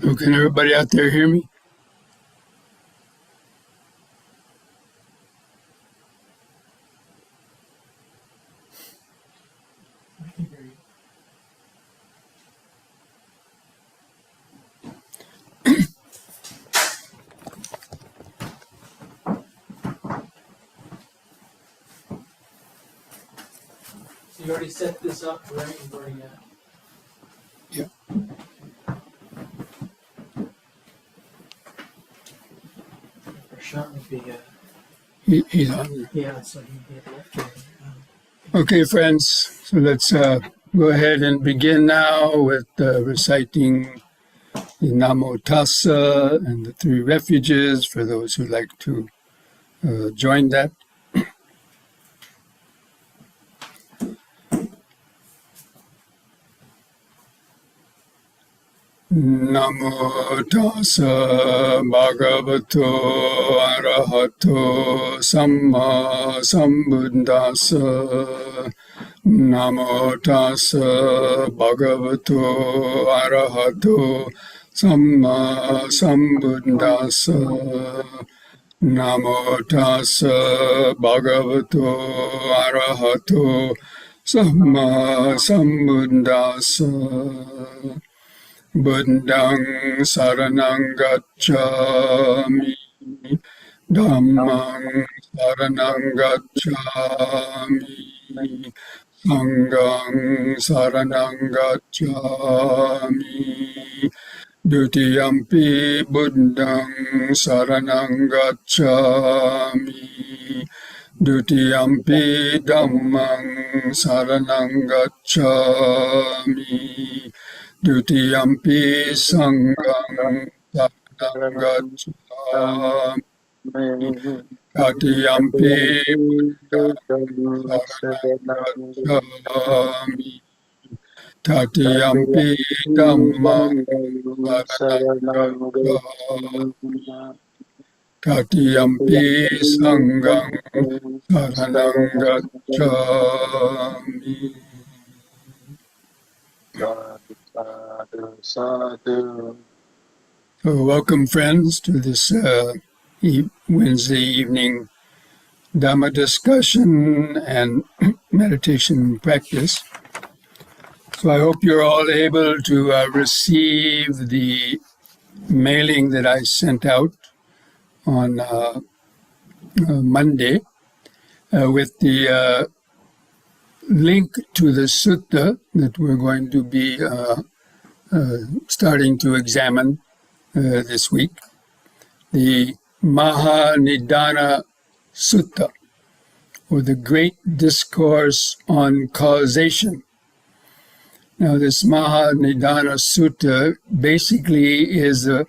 So can everybody out there hear me? I can hear you. So you already set this up, right? You've already Yeah. Prashant would be He's on there. yeah, so he'd be a lecturer. Okay, friends. So let's go ahead and begin now with reciting the Namo Tassa and the three refuges for those who like to join that. Namo tassa bhagavato arahato samma sambuddhassa. Namo tassa bhagavato arahato samma sambuddhassa. Namo tassa bhagavato arahato samma sambuddhassa. Buddhang saranang gacchami, Dhammang saranang gacchami, Sanghang saranang gacchami, Dutiyampi Buddhang saranang gacchami, Dutiyampi Dhammang saranang gacchami, Dutiyampi Sanghang saranang gacchami, Tatiyampi Buddhang saranang gacchami, Tatiyampi Dhammang saranang gacchami, Tatiyampi Sanghang saranang gacchami. Sadhu. So welcome, friends, to this Wednesday evening Dhamma discussion and meditation practice. So I hope you're all able to receive the mailing that I sent out on Monday with the link to the sutta that we're going to be starting to examine this week, the Mahanidana Sutta, or the Great Discourse on Causation. Now, this Mahanidana Sutta basically is a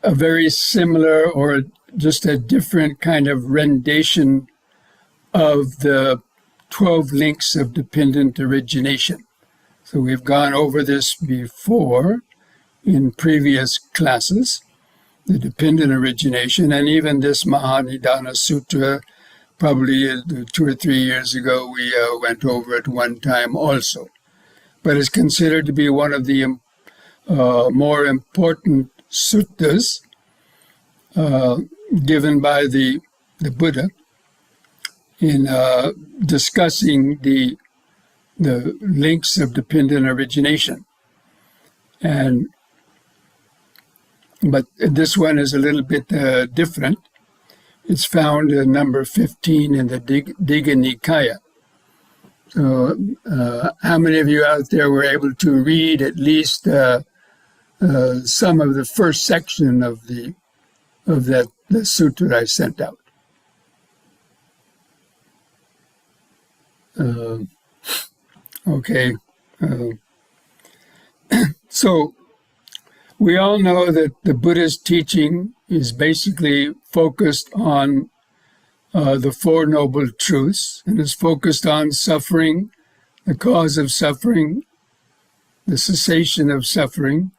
very similar or just a different kind of rendition of the 12 links of dependent origination. So we've gone over this before in previous classes, the dependent origination, and even this Mahanidana Sutra, probably 2 or 3 years ago, we went over it one time also. But it's considered to be one of the more important suttas given by the Buddha in discussing the links of dependent origination. But this one is a little bit different. It's found in number 15 in the Digha Nikaya. So how many of you out there were able to read at least some of the first section of the sutra I sent out? Okay. So we all know that the Buddha's teaching is basically focused on the Four Noble Truths, and is focused on suffering, the cause of suffering, the cessation of suffering,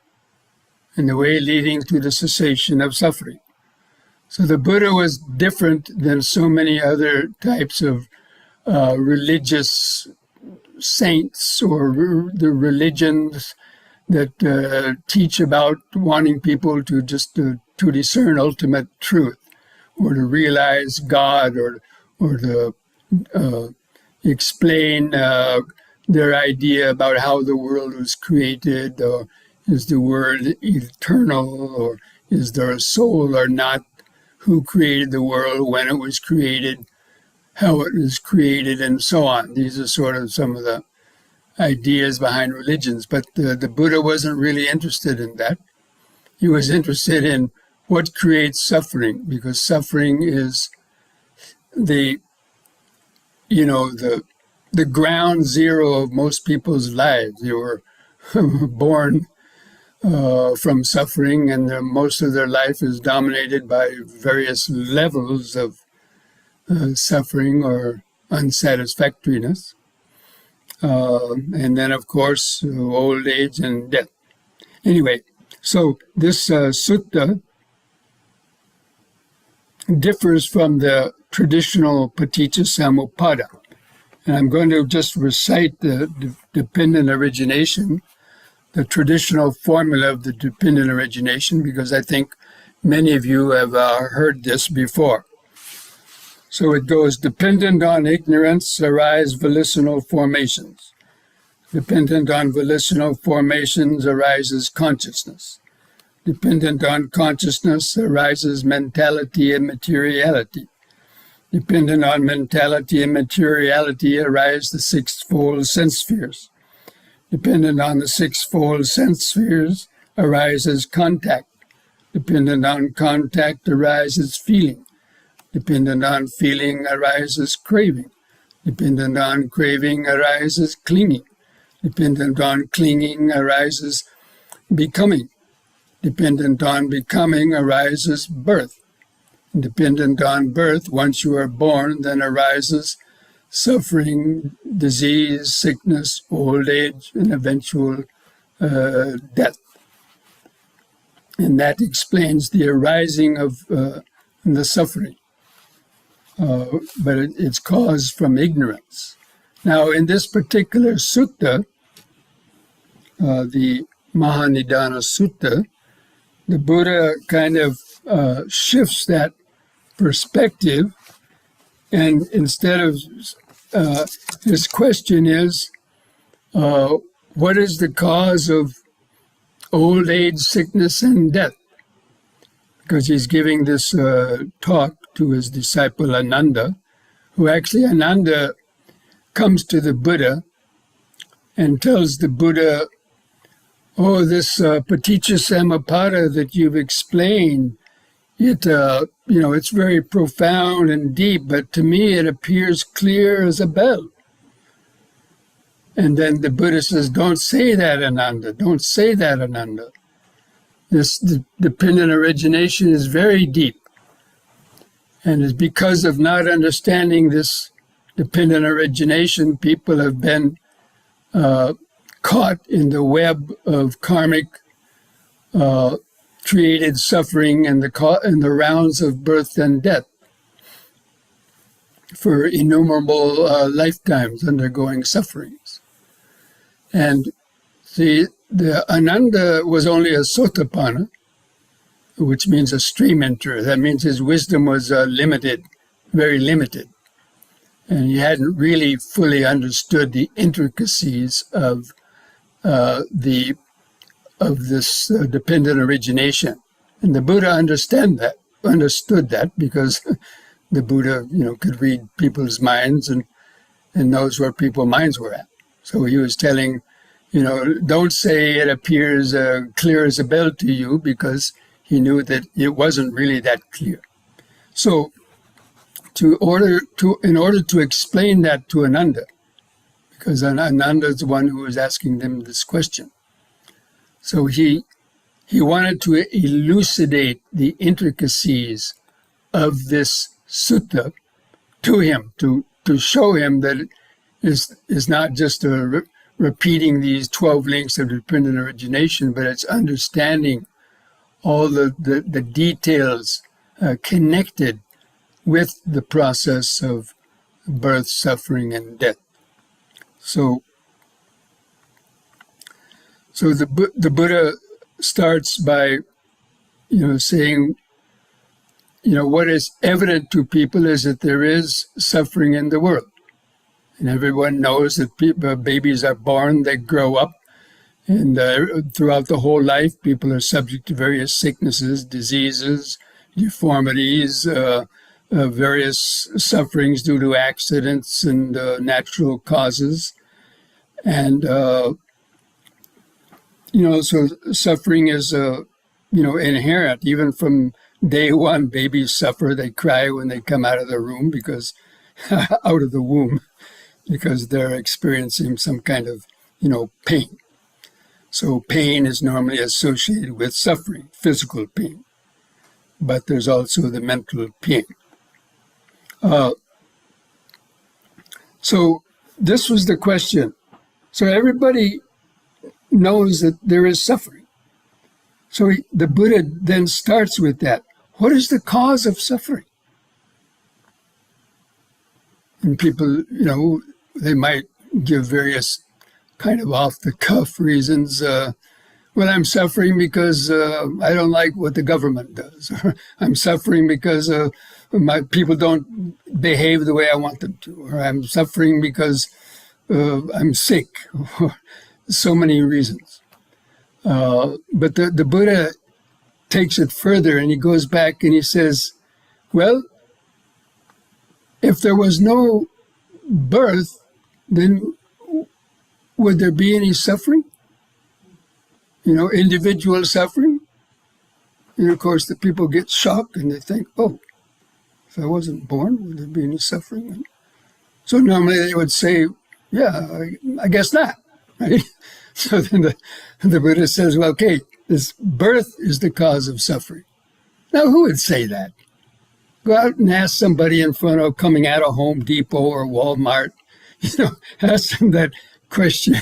and the way leading to the cessation of suffering. So the Buddha was different than so many other types of religious saints or the religions that teach about wanting people to just to discern ultimate truth, or to realize God, or to explain their idea about how the world was created, or is the world eternal, or is there a soul or not, who created the world, when it was created, how it was created, and so on. These are sort of some of the ideas behind religions. But the Buddha wasn't really interested in that. He was interested in what creates suffering, because suffering is the ground zero of most people's lives. They were born from suffering, and most of their life is dominated by various levels of suffering or unsatisfactoriness. And then, of course, old age and death. Anyway, so this sutta differs from the traditional paticca samuppada. And I'm going to just recite the dependent origination, the traditional formula of the dependent origination, because I think many of you have heard this before. So it goes: dependent on ignorance arise volitional formations. Dependent on volitional formations arises consciousness. Dependent on consciousness arises mentality and materiality. Dependent on mentality and materiality arise the sixfold sense spheres. Dependent on the sixfold sense spheres arises contact. Dependent on contact arises feeling. Dependent on feeling arises craving. Dependent on craving arises clinging. Dependent on clinging arises becoming. Dependent on becoming arises birth. Dependent on birth, once you are born, then arises suffering, disease, sickness, old age, and eventual death. And that explains the arising of the suffering. But it's caused from ignorance. Now, in this particular sutta, the Mahanidana Sutta, the Buddha kind of shifts that perspective, and instead of his question is, what is the cause of old age, sickness, and death? Because he's giving this talk to his disciple Ananda, who actually Ananda comes to the Buddha and tells the Buddha, oh, this paticca samuppada that you've explained, it's very profound and deep, but to me it appears clear as a bell. And then the Buddha says, don't say that, Ananda. Don't say that, Ananda. This dependent origination is very deep. And it's because of not understanding this dependent origination, people have been caught in the web of karmic created suffering and the rounds of birth and death for innumerable lifetimes undergoing sufferings. And the Ananda was only a sotapanna, which means a stream enterer. That means his wisdom was limited, very limited. And he hadn't really fully understood the intricacies of this dependent origination. And the Buddha understood that because the Buddha, could read people's minds and knows where people's minds were at. So he was telling, don't say it appears clear as a bell to you, because he knew that it wasn't really that clear. So in order to explain that to Ananda, because Ananda is the one who was asking them this question. So he wanted to elucidate the intricacies of this sutta to him, to show him that it is not just repeating these 12 links of dependent origination, but it's understanding all the details connected with the process of birth, suffering, and death. So So the Buddha starts by, saying, what is evident to people is that there is suffering in the world. And everyone knows that babies are born, they grow up, and throughout the whole life, people are subject to various sicknesses, diseases, deformities, various sufferings due to accidents and natural causes. And, so suffering is, inherent. Even from day one, babies suffer. They cry when they come out of the room out of the womb, because they're experiencing some kind of, pain. So pain is normally associated with suffering, physical pain. But there's also the mental pain. So this was the question. So everybody knows that there is suffering. So the Buddha then starts with that. What is the cause of suffering? And people, they might give various kind of off-the-cuff reasons. Well, I'm suffering because I don't like what the government does. Or I'm suffering because my people don't behave the way I want them to. Or I'm suffering because I'm sick. So many reasons. But the Buddha takes it further, and he goes back and he says, well, if there was no birth, then would there be any suffering? Individual suffering? And of course, the people get shocked and they think, oh, if I wasn't born, would there be any suffering? So normally they would say, yeah, I guess not, right? So then the Buddha says, well, okay, this birth is the cause of suffering. Now, who would say that? Go out and ask somebody in front of coming out of Home Depot or Walmart, ask them that question,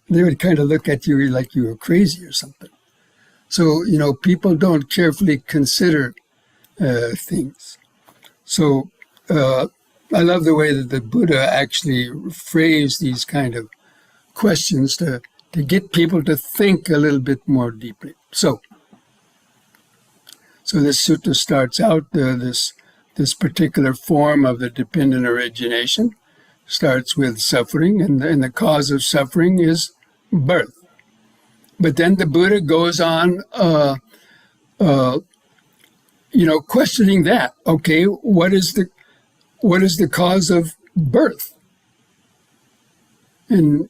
they would kind of look at you like you were crazy or something. So, people don't carefully consider things. So I love the way that the Buddha actually phrased these kind of questions to get people to think a little bit more deeply. So this sutta starts out, this particular form of the dependent origination starts with suffering, and the cause of suffering is birth. But then the Buddha goes on, questioning that. Okay, what is the cause of birth? And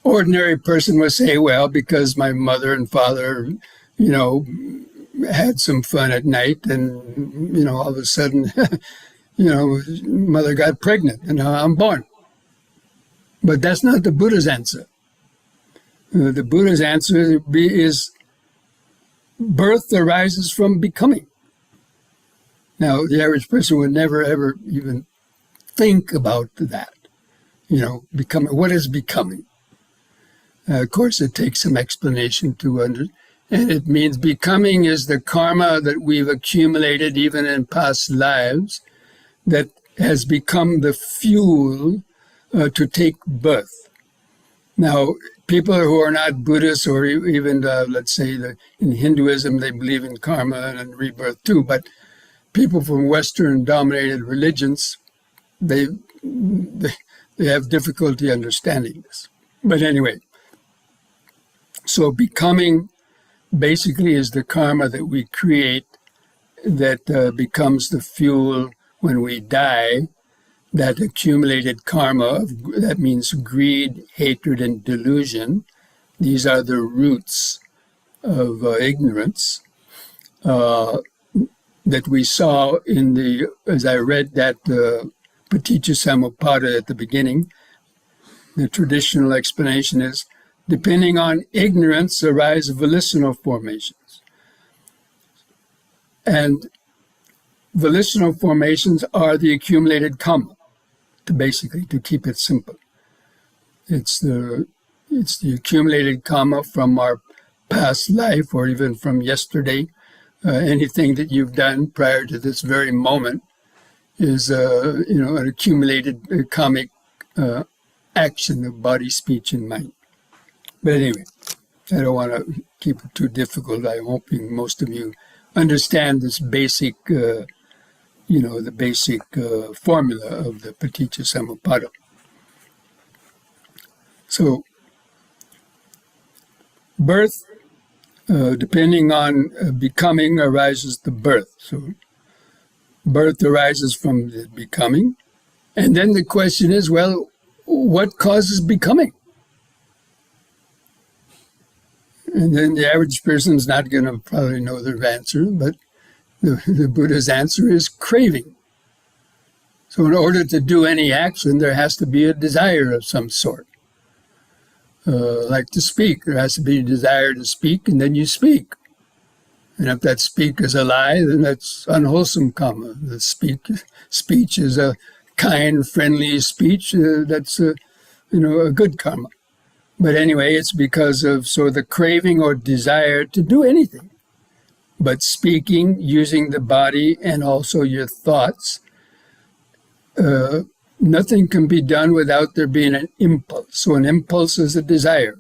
ordinary person would say, well, because my mother and father, had some fun at night, and all of a sudden, mother got pregnant, and now I'm born. But that's not the Buddha's answer. The Buddha's answer is birth arises from becoming. Now, the average person would never, ever even think about that. Becoming. What is becoming? Of course, it takes some explanation to understand. And it means becoming is the karma that we've accumulated even in past lives that has become the fuel to take birth. Now, people who are not Buddhists, or even, let's say, in Hinduism, they believe in karma and rebirth too, but people from Western-dominated religions, they have difficulty understanding this. But anyway, so becoming basically is the karma that we create that becomes the fuel when we die. That accumulated karma, that means greed, hatred, and delusion. These are the roots of ignorance that we saw as I read that Paticca Samuppada at the beginning. The traditional explanation is, depending on ignorance arise volitional formations. And volitional formations are the accumulated karma, to keep it simple. It's the accumulated karma from our past life, or even from yesterday. Anything that you've done prior to this very moment is an accumulated karmic action of body, speech, and mind. But anyway, I don't want to keep it too difficult. I'm hoping most of you understand this basic, the basic formula of the Paticca Samuppada. So, birth, depending on becoming, arises the birth. So, birth arises from the becoming. And then the question is, well, what causes becoming? And then the average person's not going to probably know their answer, but the Buddha's answer is craving. So in order to do any action, there has to be a desire of some sort. Like to speak, there has to be a desire to speak, and then you speak. And if that speak is a lie, then that's unwholesome karma. The speech is a kind, friendly speech. That's a good karma. But anyway, it's because of the craving or desire to do anything. But speaking, using the body, and also your thoughts, nothing can be done without there being an impulse. So an impulse is a desire.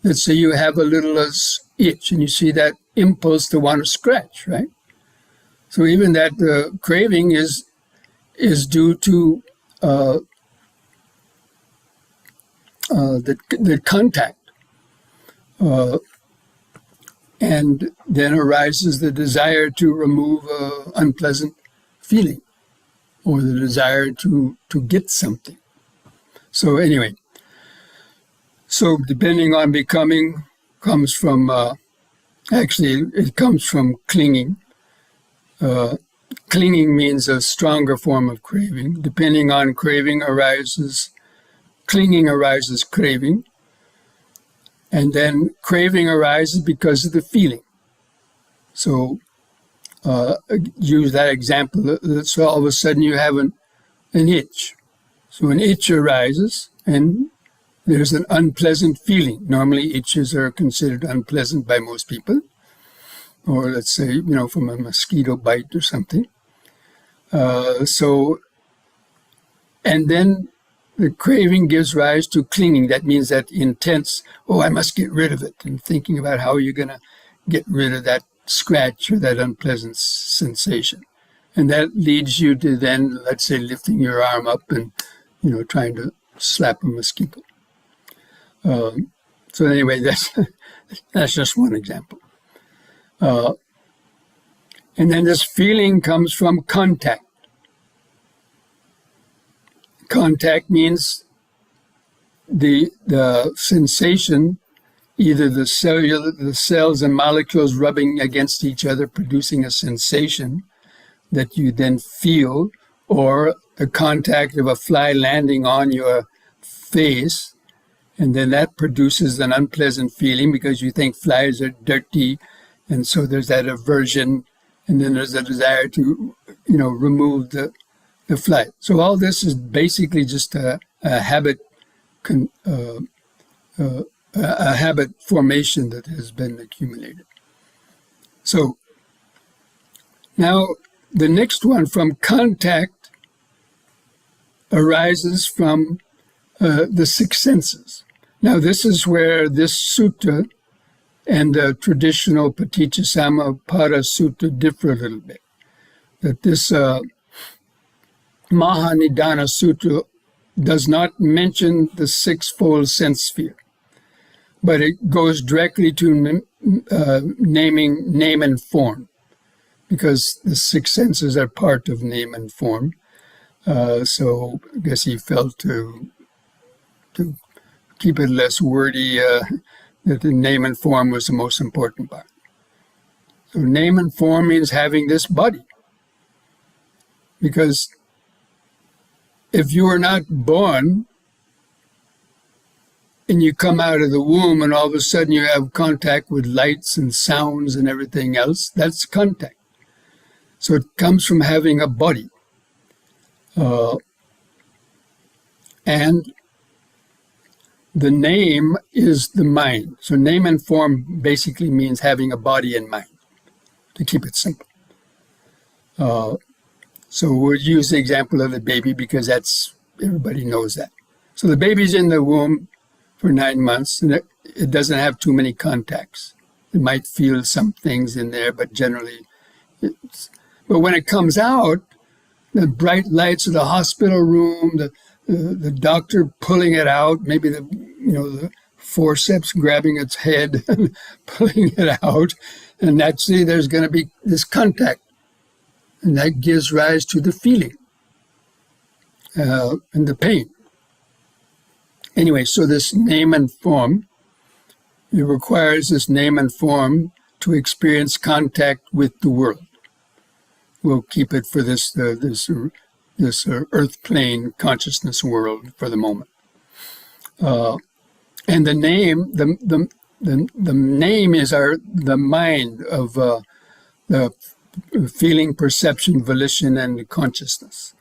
Let's say you have a little itch, and you see that impulse to want to scratch, right? So even that craving is due to the contact. And then arises the desire to remove an unpleasant feeling or the desire to get something. So anyway, so depending on becoming comes from, it comes from clinging. Clinging means a stronger form of craving. Depending on clinging arises craving. And then craving arises because of the feeling. So use that example. So all of a sudden you have an itch. So an itch arises and there's an unpleasant feeling. Normally itches are considered unpleasant by most people. Or let's say, from a mosquito bite or something. And then the craving gives rise to clinging. That means that intense, I must get rid of it. And thinking about how you're going to get rid of that scratch or that unpleasant sensation. And that leads you to then, let's say, lifting your arm up and, trying to slap a mosquito. So anyway, that's just one example. And then this feeling comes from contact. Contact means the sensation, either the cells and molecules rubbing against each other, producing a sensation that you then feel, or the contact of a fly landing on your face, and then that produces an unpleasant feeling because you think flies are dirty, and so there's that aversion, and then there's a desire to, remove the fly. So all this is basically just a habit, a habit formation that has been accumulated. So now the next one, from contact, arises from the six senses. Now this is where this sutta and the traditional Paticca Samuppada Sutta differ a little bit. That this Mahanidana Sutta does not mention the sixfold sense sphere, but it goes directly to naming name and form, because the six senses are part of name and form. So I guess he felt to keep it less wordy, that the name and form was the most important part. So name and form means having this body. Because if you are not born and you come out of the womb and all of a sudden you have contact with lights and sounds and everything else, that's contact. So it comes from having a body. And the name is the mind. So name and form basically means having a body and mind, to keep it simple. So we'll use the example of the baby because everybody knows that. So the baby's in the womb for 9 months, and it doesn't have too many contacts. It might feel some things in there, but generally but when it comes out, the bright lights of the hospital room, the doctor pulling it out, maybe the forceps grabbing its head and pulling it out, and naturally there's going to be this contact, and that gives rise to the feeling and the pain. Anyway, so this name and form, it requires this name and form to experience contact with the world. We'll keep it for this earth plane consciousness world for the moment. And the name, the name is the mind of the feeling, perception, volition, and consciousness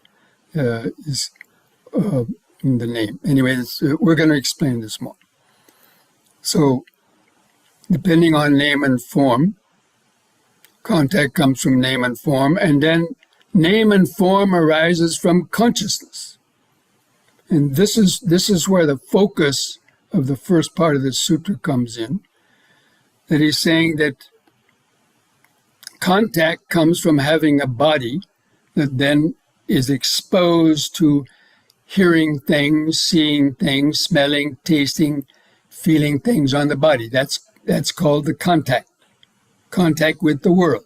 is the name. Anyway, we're going to explain this more. So, depending on name and form, contact comes from name and form, and then name and form arises from consciousness. And this is where the focus of the first part of the sutra comes in, that he's saying that contact comes from having a body that then is exposed to hearing things, seeing things, smelling, tasting, feeling things on the body. That's called the contact with the world.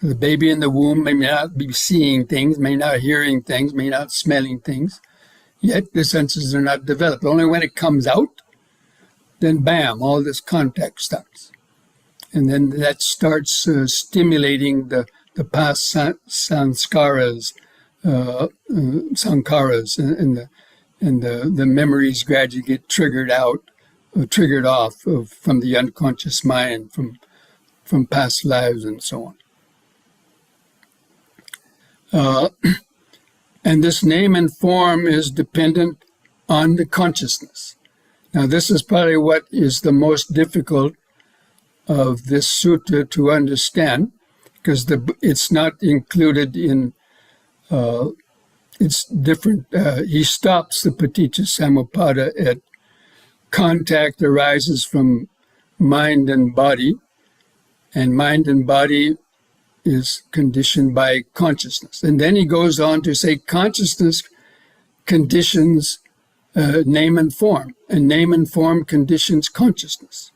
So the baby in the womb may not be seeing things, may not hearing things, may not smelling things, yet the senses are not developed. Only when it comes out, then bam, all this contact starts. And then that starts stimulating the past sanskaras, and the memories gradually get triggered off from the unconscious mind, from past lives and so on. And this name and form is dependent on the consciousness. Now, this is probably what is the most difficult of this sutta to understand, because it's not included in, it's different. He stops the paticca samuppada at contact arises from mind and body is conditioned by consciousness. And then he goes on to say consciousness conditions name and form conditions consciousness.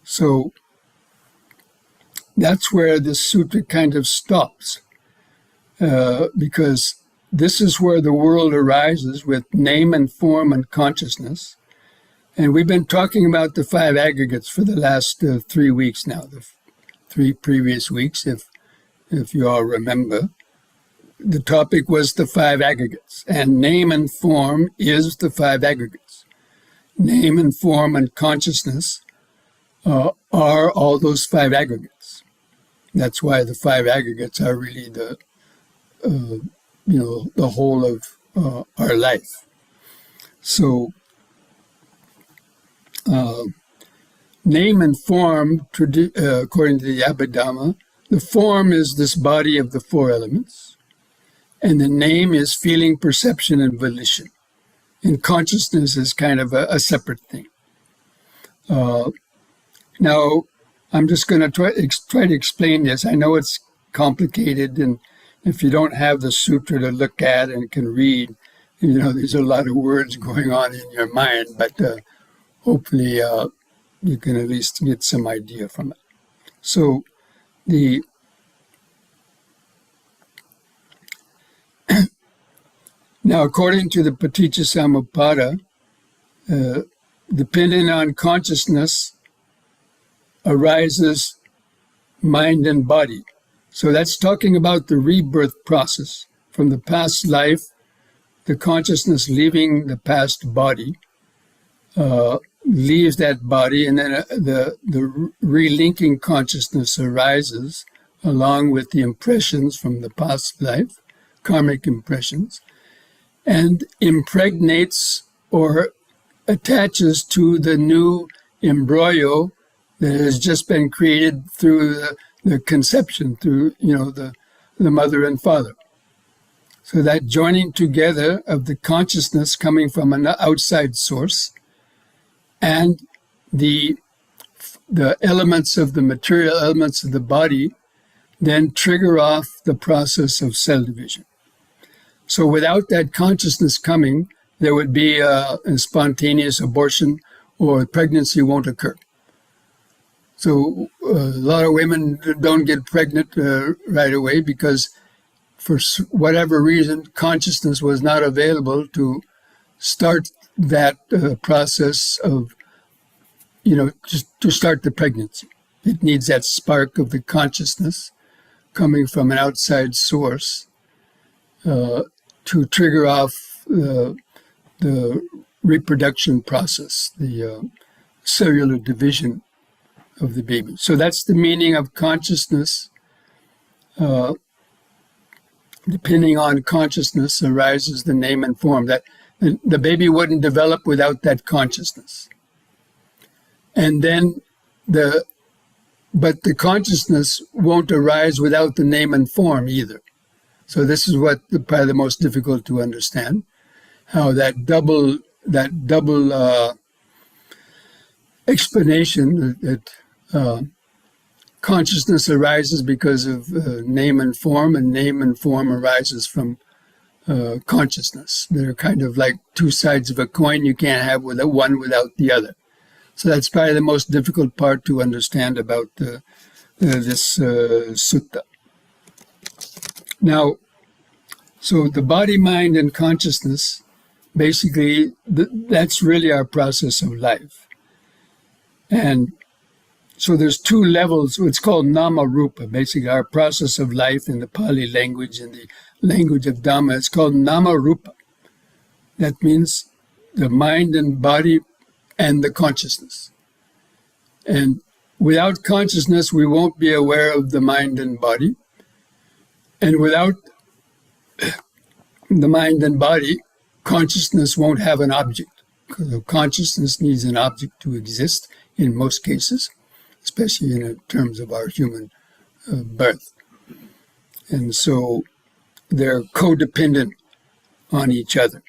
So that's where this sutra kind of stops, because this is where the world arises with name and form and consciousness. And we've been talking about the 5 aggregates for the last 3 weeks now, the 3 previous weeks, if you all remember. The topic was the 5 aggregates, and name and form is the 5 aggregates. Name and form and consciousness are all those 5 aggregates. That's why the 5 aggregates are really the whole of our life. So name and form, according to the Abhidhamma, the form is this body of the 4 elements, and the name is feeling, perception, and volition. And consciousness is kind of a separate thing. Now, I'm just going to try to explain this. I know it's complicated, and if you don't have the sutra to look at and can read, there's a lot of words going on in your mind, but hopefully you can at least get some idea from it. So now, according to the Paticca Samuppada, dependent on consciousness arises mind and body. So that's talking about the rebirth process from the past life, the consciousness leaving the past body, leaves that body, and then the relinking consciousness arises along with the impressions from the past life, karmic impressions, and impregnates or attaches to the new embryo that has just been created through the conception, through the mother and father. So that joining together of the consciousness coming from an outside source and the elements of the material elements of the body then trigger off the process of cell division. So without that consciousness coming, there would be a spontaneous abortion, or pregnancy won't occur. So a lot of women don't get pregnant right away because for whatever reason, consciousness was not available to start that process of, just to start the pregnancy. It needs that spark of the consciousness coming from an outside source to trigger off the reproduction process, the cellular division of the baby. So that's the meaning of consciousness. Depending on consciousness arises the name and form. That the baby wouldn't develop without that consciousness. And then but the consciousness won't arise without the name and form either. So this is what probably the most difficult to understand, how that double explanation that consciousness arises because of name and form arises from consciousness. They're kind of like two sides of a coin. You can't have one without the other. So that's probably the most difficult part to understand about this sutta. Now, so the body, mind, and consciousness, basically, that's really our process of life. And so there's two levels. It's called nama rupa, basically our process of life in the Pali language and the language of Dhamma. It's called nama rupa. That means the mind and body and the consciousness. And without consciousness, we won't be aware of the mind and body. And without the mind and body, consciousness won't have an object. Because consciousness needs an object to exist in most cases, especially in terms of our human birth. And so they're codependent on each other.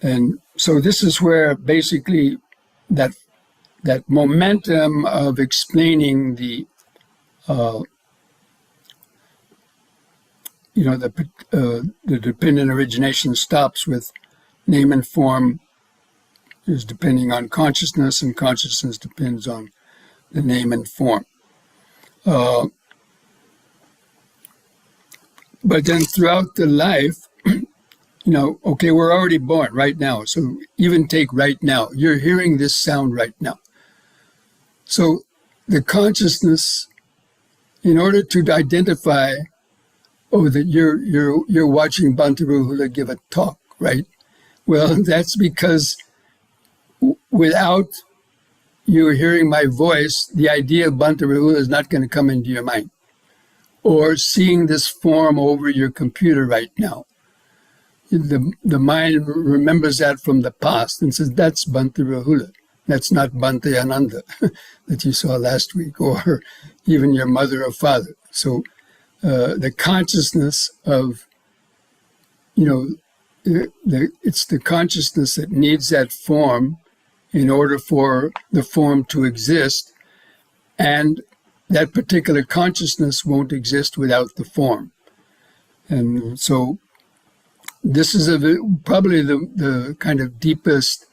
And so this is where basically that momentum of explaining the dependent origination stops with name and form is depending on consciousness, and consciousness depends on the name and form. But then throughout the life, okay, we're already born right now. So even take right now. You're hearing this sound right now. So the consciousness, in order to identify, that you're watching Bhante Rahula give a talk, right? Well, that's because without you hearing my voice, the idea of Bhante Rahula is not going to come into your mind. Or seeing this form over your computer right now. The mind remembers that from the past and says, that's Bhante Rahula. That's not Bhante Ananda that you saw last week, or even your mother or father. So the consciousness of, it's the consciousness that needs that form in order for the form to exist. And that particular consciousness won't exist without the form. And so this is probably the kind of deepest,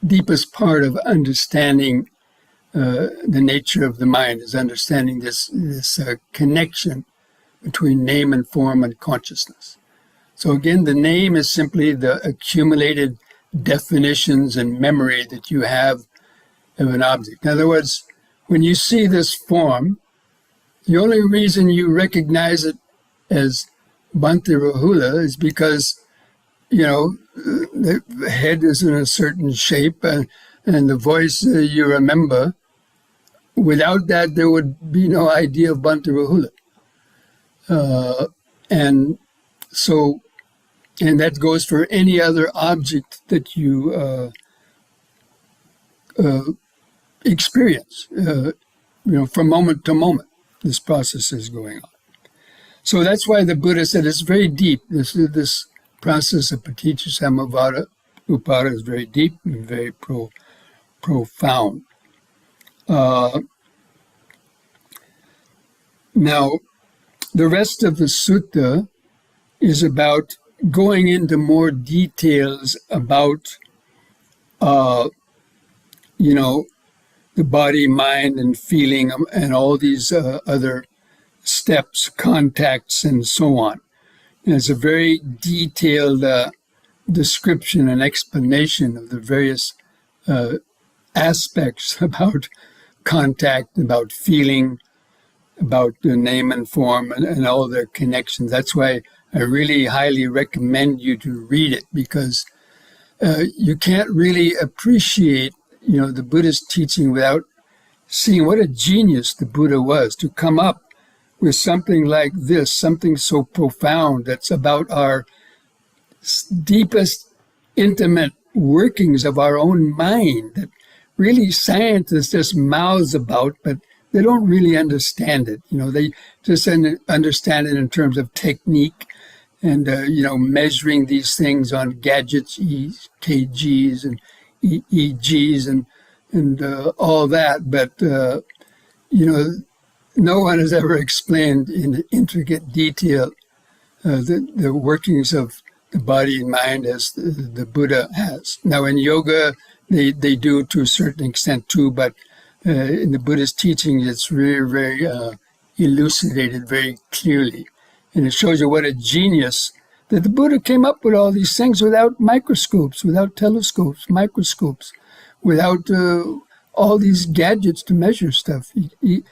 deepest part of understanding the nature of the mind, is understanding this connection between name and form and consciousness. So again, the name is simply the accumulated definitions and memory that you have of an object. In other words, when you see this form, the only reason you recognize it as Bhante Rahula is because, the head is in a certain shape and the voice you remember. Without that, there would be no idea of Bhante Rahula. And that goes for any other object that you experience. From moment to moment, this process is going on. So that's why the Buddha said it's very deep. This process of paticca samuppada Upada is very deep and very profound. Now, the rest of the sutta is about going into more details about, the body, mind, and feeling, and all these other steps, contacts, and so on. And it's a very detailed description and explanation of the various aspects about contact, about feeling, about the name and form, and all their connections. That's why I really highly recommend you to read it, because you can't really appreciate, the Buddhist teaching without seeing what a genius the Buddha was to come up with something like this, something so profound that's about our deepest, intimate workings of our own mind that really scientists just mouths about, but they don't really understand it. They just understand it in terms of technique and, measuring these things on gadgets, EKGs and EEGs and all that. But, no one has ever explained in intricate detail the workings of the body and mind as the Buddha has. Now, in yoga, they do to a certain extent too, but in the Buddhist teaching, it's very, very elucidated very clearly. And it shows you what a genius that the Buddha came up with all these things without microscopes, without telescopes, microscopes, without all these gadgets to measure stuff. He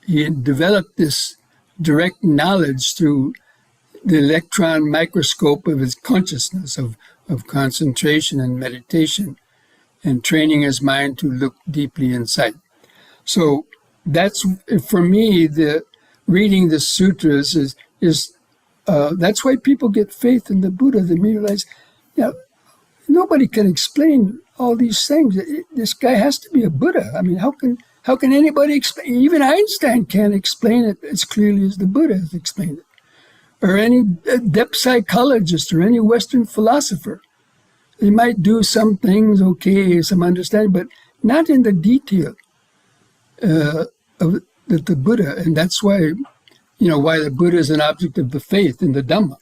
developed this direct knowledge through the electron microscope of his consciousness, of concentration and meditation, and training his mind to look deeply inside. So that's, for me, the reading the sutras is that's why people get faith in the Buddha. They realize, nobody can explain all these things. This guy has to be a Buddha. I mean, how can anybody explain? Even Einstein can't explain it as clearly as the Buddha has explained it, or any depth psychologist or any Western philosopher. They might do some things, okay, some understanding, but not in the detail of the Buddha. And that's why, why the Buddha is an object of the faith in the Dhamma.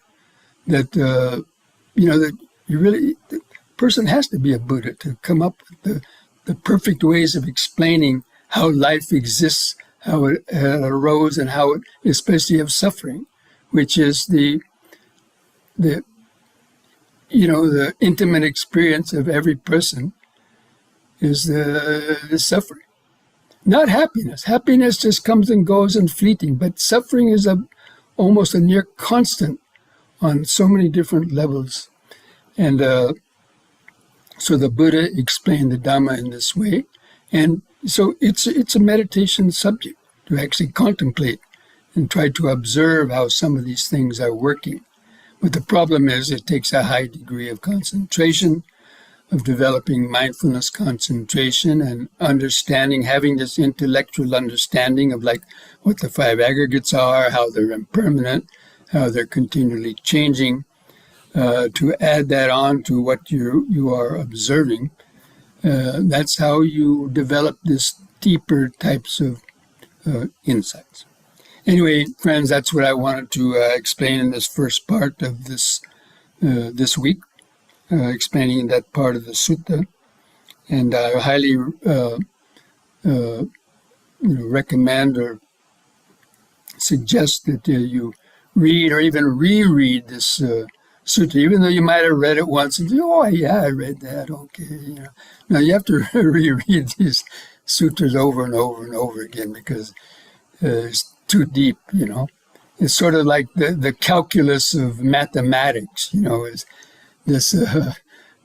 That, that you really, the person has to be a Buddha to come up with the perfect ways of explaining how life exists, how it arose, and how it, especially of suffering, which is the intimate experience of every person is the suffering. Not happiness. Happiness just comes and goes and fleeting, but suffering is almost a near constant on so many different levels. And so the Buddha explained the Dhamma in this way. And so it's a meditation subject to actually contemplate and try to observe how some of these things are working. But the problem is it takes a high degree of concentration, of developing mindfulness concentration and understanding, having this intellectual understanding of like what the five aggregates are, how they're impermanent, how they're continually changing, to add that on to what you are observing. That's how you develop this deeper types of insights. Anyway, friends, that's what I wanted to explain in this first part of this week, explaining that part of the sutta. And I highly recommend or suggest that you read or even reread this sutta, even though you might have read it once and say, oh, yeah, I read that, okay. Now, you have to reread these sutras over and over and over again because it's too deep, It's sort of like the calculus of mathematics, is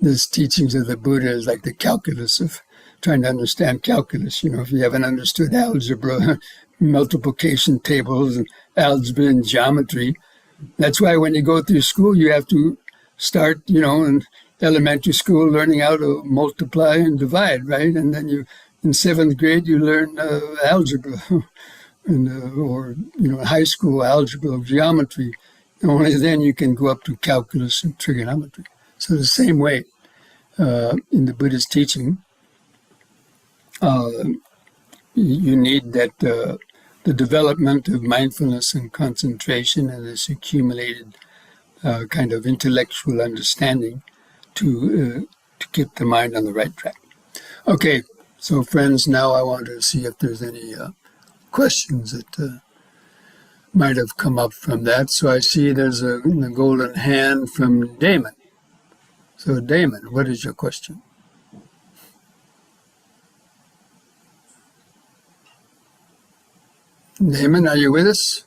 this teachings of the Buddha is like the calculus of trying to understand calculus. If you haven't understood algebra, multiplication tables, and algebra and geometry, that's why when you go through school, you have to start, in elementary school, learning how to multiply and divide, right? And then in seventh grade, you learn algebra. Or high school algebra, geometry. Only then you can go up to calculus and trigonometry. So the same way in the Buddhist teaching, you need that the development of mindfulness and concentration and this accumulated kind of intellectual understanding to keep the mind on the right track. Okay, so friends, now I want to see if there's any questions that might have come up from that. So I see there's a golden hand from Damon. So Damon, what is your question? Damon, are you with us?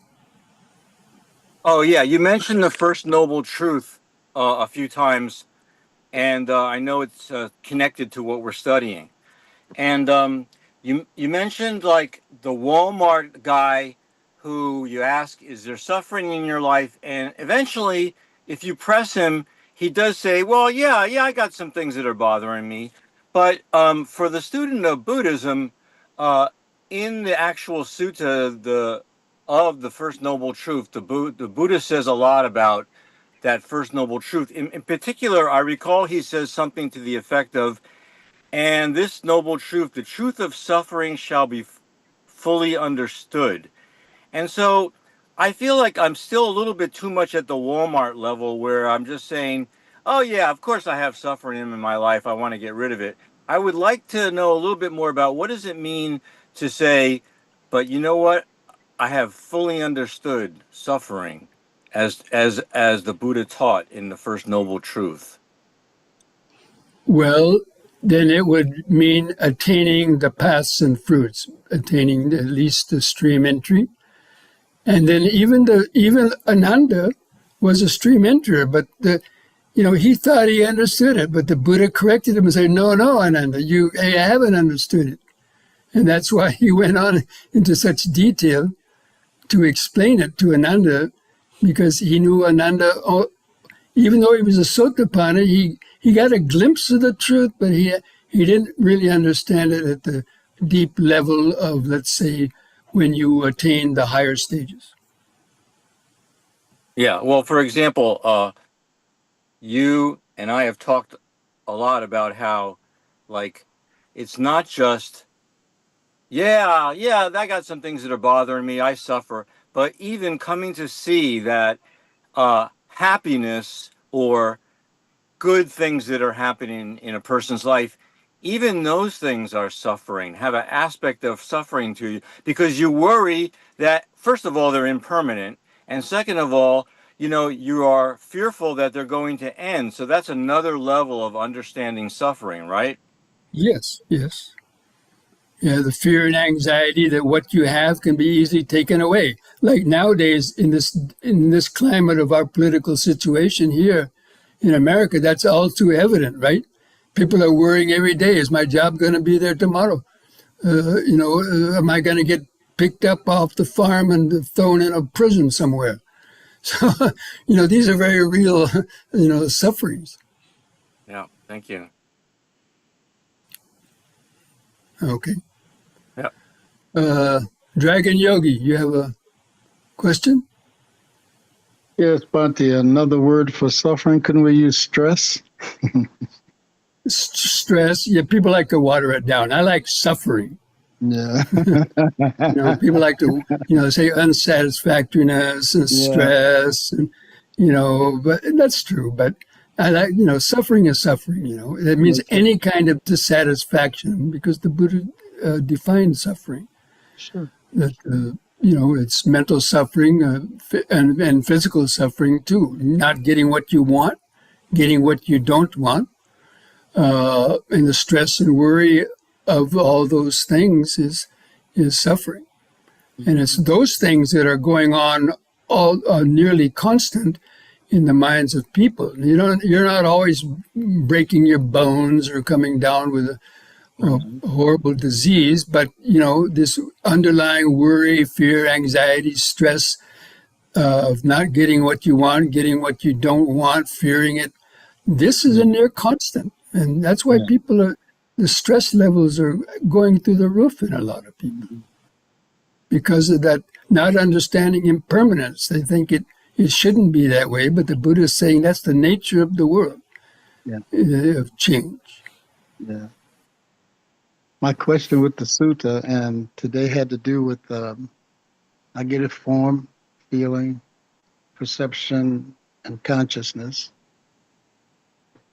Oh, yeah. You mentioned the First Noble Truth a few times, and I know it's connected to what we're studying. And you mentioned like the Walmart guy who you ask, is there suffering in your life? And eventually, if you press him, he does say, well, yeah, I got some things that are bothering me. But for the student of Buddhism, in the actual sutta of the First Noble Truth, the Buddha says a lot about that First Noble Truth. In particular, I recall he says something to the effect of, and this noble truth, the truth of suffering shall be fully understood. And so I feel like I'm still a little bit too much at the Walmart level where I'm just saying, oh, yeah, of course I have suffering in my life. I want to get rid of it. I would like to know a little bit more about what does it mean to say, but you know what? I have fully understood suffering as the Buddha taught in the First Noble Truth. Well, then it would mean attaining the paths and fruits, attaining at least the stream entry. And then even Ananda was a stream enterer, but he thought he understood it, but the Buddha corrected him and said, no, Ananda, you haven't understood it. And that's why he went on into such detail to explain it to Ananda, because he knew Ananda, even though he was a Sotapanna, he got a glimpse of the truth, but he didn't really understand it at the deep level of, let's say, when you attain the higher stages. Yeah, well, for example, you and I have talked a lot about how, like, it's not just, I got some things that are bothering me, I suffer, but even coming to see that happiness or good things that are happening in a person's life, even those things are suffering, have an aspect of suffering to you, because you worry that, first of all, they're impermanent, and second of all, you are fearful that they're going to end. So that's another level of understanding suffering, right? Yes. Yeah, the fear and anxiety that what you have can be easily taken away. Like nowadays, in this climate of our political situation here in America, that's all too evident, right? People are worrying every day, is my job going to be there tomorrow? Am I going to get picked up off the farm and thrown in a prison somewhere? So, these are very real, sufferings. Yeah, thank you. Okay. Yeah. Dragon Yogi, you have a question? Yes, Bhante, another word for suffering, couldn't we use stress? Stress, yeah, people like to water it down. I like suffering. Yeah. People like to, say unsatisfactoriness and stress, and, but that's true. But I like, suffering is suffering, That means any kind of dissatisfaction, because the Buddha defined suffering. Sure. That, it's mental suffering and physical suffering too. Not getting what you want, getting what you don't want. And the stress and worry of all those things is suffering. And it's those things that are going on all nearly constant in the minds of people. You're not always breaking your bones or coming down with a horrible disease, but this underlying worry, fear, anxiety, stress of not getting what you want, getting what you don't want, fearing it. This is a near constant. And that's why the stress levels are going through the roof in a lot of people. Because of that not understanding impermanence. They think it shouldn't be that way, but the Buddha is saying that's the nature of the world. of change. Yeah. My question with the sutta and today had to do with I get it form, feeling, perception, and consciousness.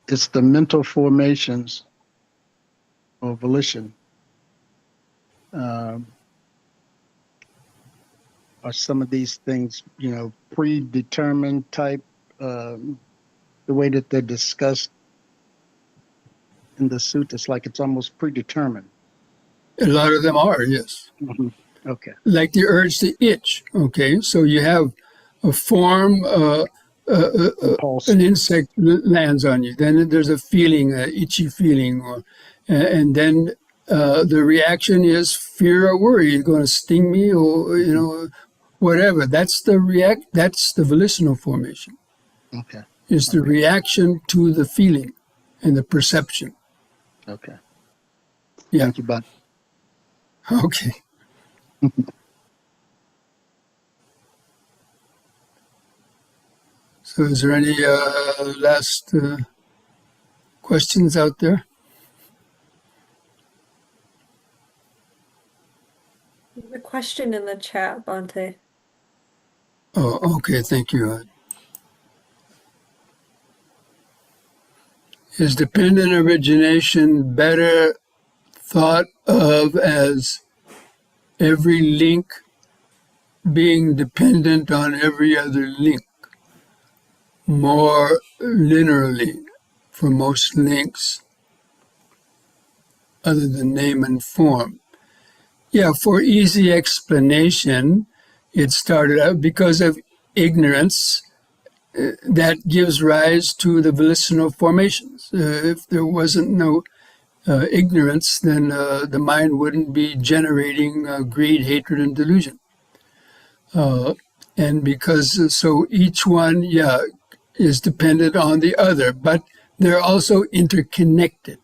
It's the mental formations or volition. Um, are some of these things, predetermined type, um, the way that they're discussed in the sutta, it's like it's almost predetermined. A lot of them are, yes. Mhm. Okay. Like the urge to itch. Okay, so you have a form, Impulse. an insect lands on you. Then there's a feeling, an itchy feeling, and then the reaction is fear or worry. It's going to sting me, or whatever. That's That's the volitional formation. Okay. It's the Okay. reaction to the feeling and the perception. Okay. Yeah. Thank you, Bud. Okay. So, is there any last questions out there? There's a question in the chat, Bhante. Oh, okay. Thank you. Is dependent origination better thought of as every link being dependent on every other link more linearly for most links other than name and form? Yeah, for easy explanation, it started out because of ignorance that gives rise to the volitional formations. If there wasn't no ignorance, then the mind wouldn't be generating greed, hatred, and delusion. And because so each one, yeah, is dependent on the other, but they're also interconnected.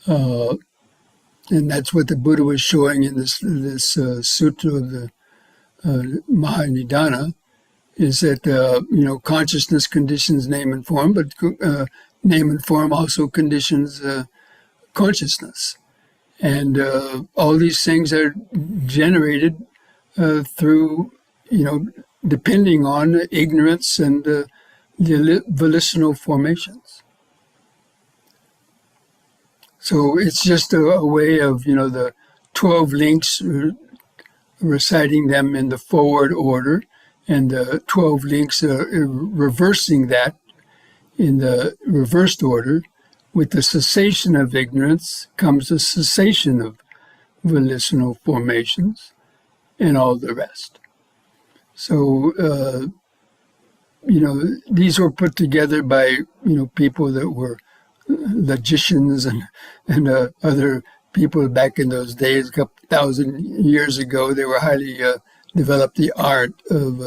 And that's what the Buddha was showing in this sutra of the Mahanidana, is that consciousness conditions name and form, but name and form also conditions consciousness, and all these things are generated through depending on ignorance and the volitional formations. So it's just a way of the 12 links, reciting them in the forward order, and the 12 links reversing that in the reversed order. With the cessation of ignorance comes the cessation of volitional formations and all the rest. So, these were put together by, people that were logicians and other people back in those days, a couple thousand years ago. They were highly developed the art of,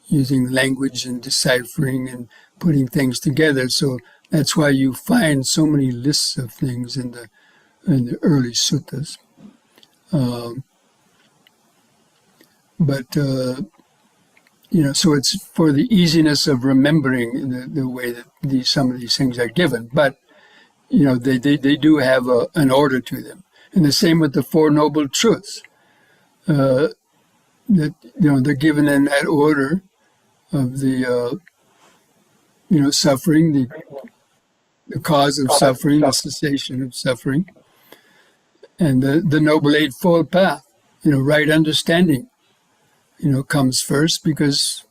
using language and deciphering and putting things together. So that's why you find so many lists of things in the early suttas. So it's for the easiness of remembering the way that some of these things are given. But, they do have an order to them. And the same with the Four Noble Truths. That, they're given in that order of the, suffering, the cause of suffering, the cessation of suffering, and the Noble Eightfold Path, right understanding, comes first, because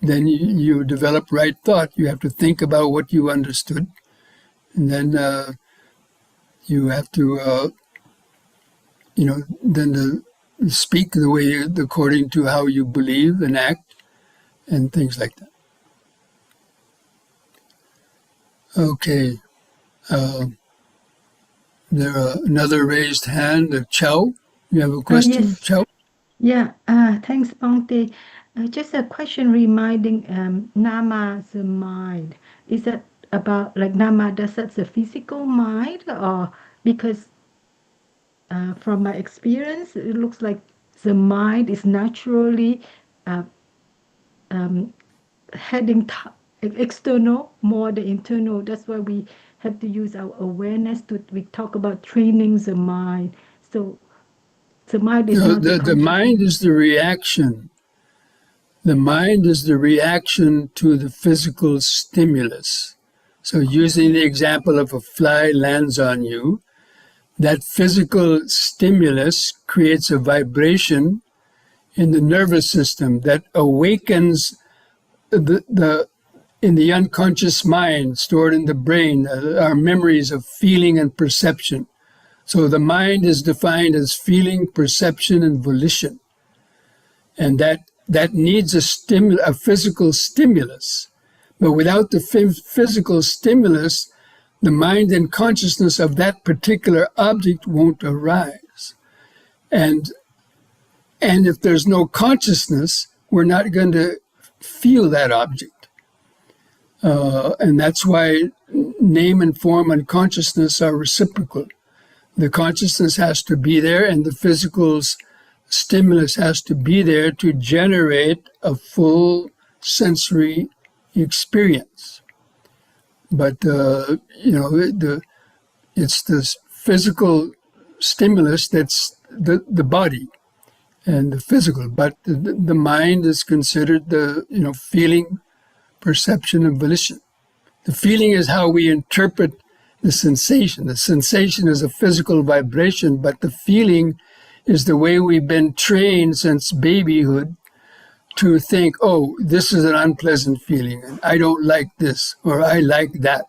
then you develop right thought. You have to think about what you understood, and then you have to, then to speak the way according to how you believe and act, and things like that. Okay. There another raised hand of Chow. You have a question, Yes. Chow? Yeah, thanks, Bhante. Just a question reminding Nama, the mind. Is that about like Nama, does that the physical mind? Or because from my experience, it looks like the mind is naturally uh, um, heading external more than internal. That's why we have to use our awareness to, we talk about training the mind. So the mind is not the The mind consciousness. is the reaction. The mind is the reaction to the physical stimulus. So using the example of a fly lands on you, that physical stimulus creates a vibration in the nervous system that awakens the in the unconscious mind stored in the brain, our memories of feeling and perception. So the mind is defined as feeling, perception, and volition. And that needs a physical stimulus. But without the physical stimulus, the mind and consciousness of that particular object won't arise. And if there's no consciousness, we're not going to feel that object. And that's why name and form and consciousness are reciprocal. The consciousness has to be there, and the physical stimulus has to be there to generate a full sensory experience. But it's the physical stimulus that's the body and the physical. But the mind is considered the feeling, perception, and volition. The feeling is how we interpret the sensation. The sensation is a physical vibration, but the feeling is the way we've been trained since babyhood to think, oh, this is an unpleasant feeling, and I don't like this, or I like that.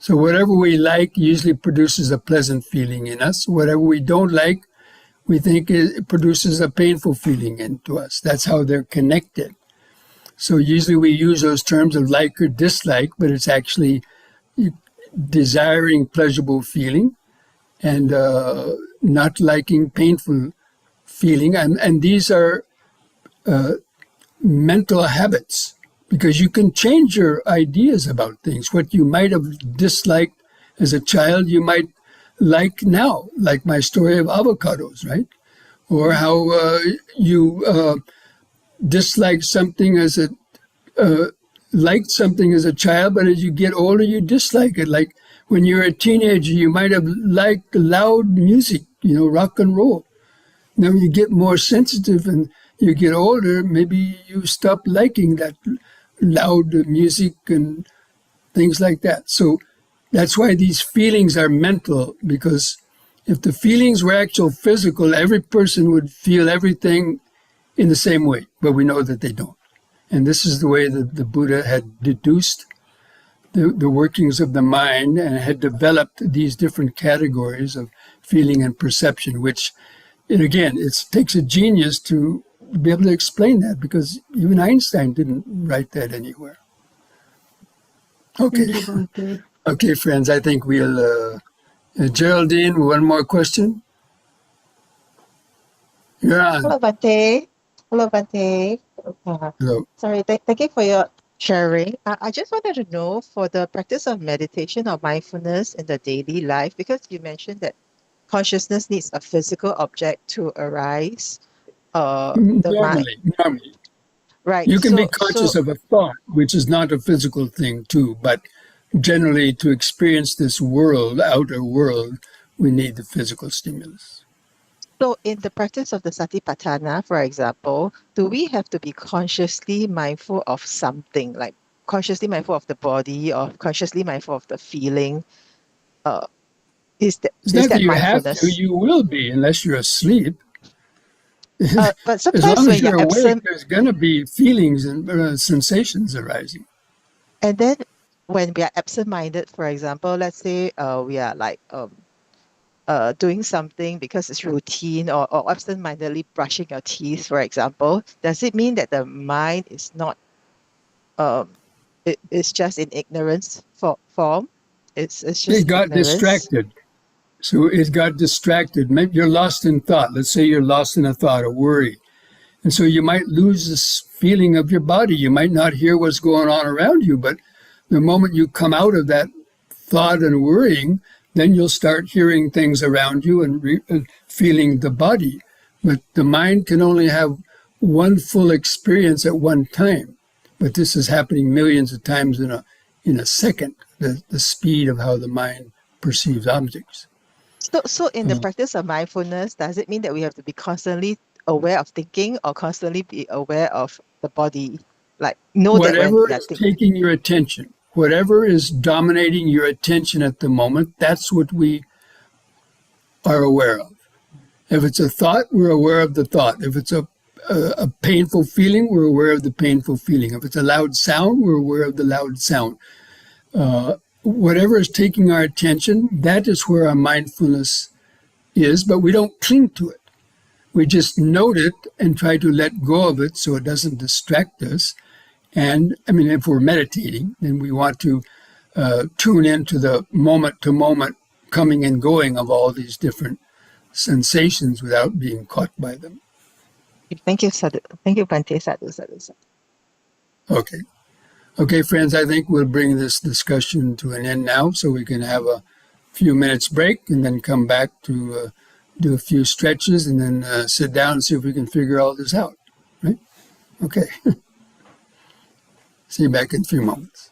So whatever we like usually produces a pleasant feeling in us. Whatever we don't like, we think it produces a painful feeling into us. That's how they're connected. So usually we use those terms of like or dislike, but it's actually desiring pleasurable feeling and not liking painful feeling. And these are mental habits, because you can change your ideas about things. What you might have disliked as a child, you might like now, like my story of avocados, right? Or how you dislike something as a liked something as a child, but as you get older, you dislike it. Like when you're a teenager, you might have liked loud music, rock and roll. Now you get more sensitive and you get older, maybe you stop liking that loud music and things like that. So that's why these feelings are mental, because if the feelings were actual physical, every person would feel everything in the same way, but we know that they don't. And this is the way that the Buddha had deduced the workings of the mind and had developed these different categories of feeling and perception, which, and again, it takes a genius to be able to explain that, because even Einstein didn't write that anywhere. Okay. Thank you, Bhante. Okay, friends, I think we'll... Geraldine, one more question? You're on. Hello, Bhante. Hello, Bhante. Hello. Sorry, thank you for your sharing. I just wanted to know, for the practice of meditation or mindfulness in the daily life, because you mentioned that consciousness needs a physical object to arise. The mind, Normally. right? You can be conscious of a thought, which is not a physical thing too, but generally to experience this world, outer world, we need the physical stimulus. So in the practice of the Satipatthana, for example, do we have to be consciously mindful of something, like consciously mindful of the body or consciously mindful of the feeling? Is that You have mindfulness? to, you will be, unless you're asleep. But As sometimes long when as you're you're awake, absent, there's going to be feelings and sensations arising. and then when we are absent-minded, for example, let's say we are like doing something because it's routine, or absent-mindedly brushing your teeth, for example, does it mean that the mind is not it's just in ignorance form? It's just It got ignorance. distracted. So it got distracted. Maybe you're lost in thought. Let's say you're lost in a thought, a worry. And so you might lose this feeling of your body. You might not hear what's going on around you, but the moment you come out of that thought and worrying, then you'll start hearing things around you and feeling the body. But the mind can only have one full experience at one time. But this is happening millions of times in a second, the speed of how the mind perceives objects. So in the Uh, practice of mindfulness, does it mean that we have to be constantly aware of thinking or constantly be aware of the body? Like know that when whatever we are is thinking. taking your attention, whatever is dominating your attention at the moment, that's what we are aware of. If it's a thought, we're aware of the thought. If it's a painful feeling, we're aware of the painful feeling. If it's a loud sound, we're aware of the loud sound. Whatever is taking our attention, that is where our mindfulness is, but we don't cling to it. We just note it and try to let go of it so it doesn't distract us. And I mean, if we're meditating, then we want to tune into the moment to moment coming and going of all these different sensations without being caught by them. Thank you, Sadhu. Thank you, Bhante. Sadhu, sadhu, sadhu. Okay. Okay, friends, I think we'll bring this discussion to an end now so we can have a few minutes break and then come back to do a few stretches and then sit down and see if we can figure all this out. Right? Okay. See you back in a few moments.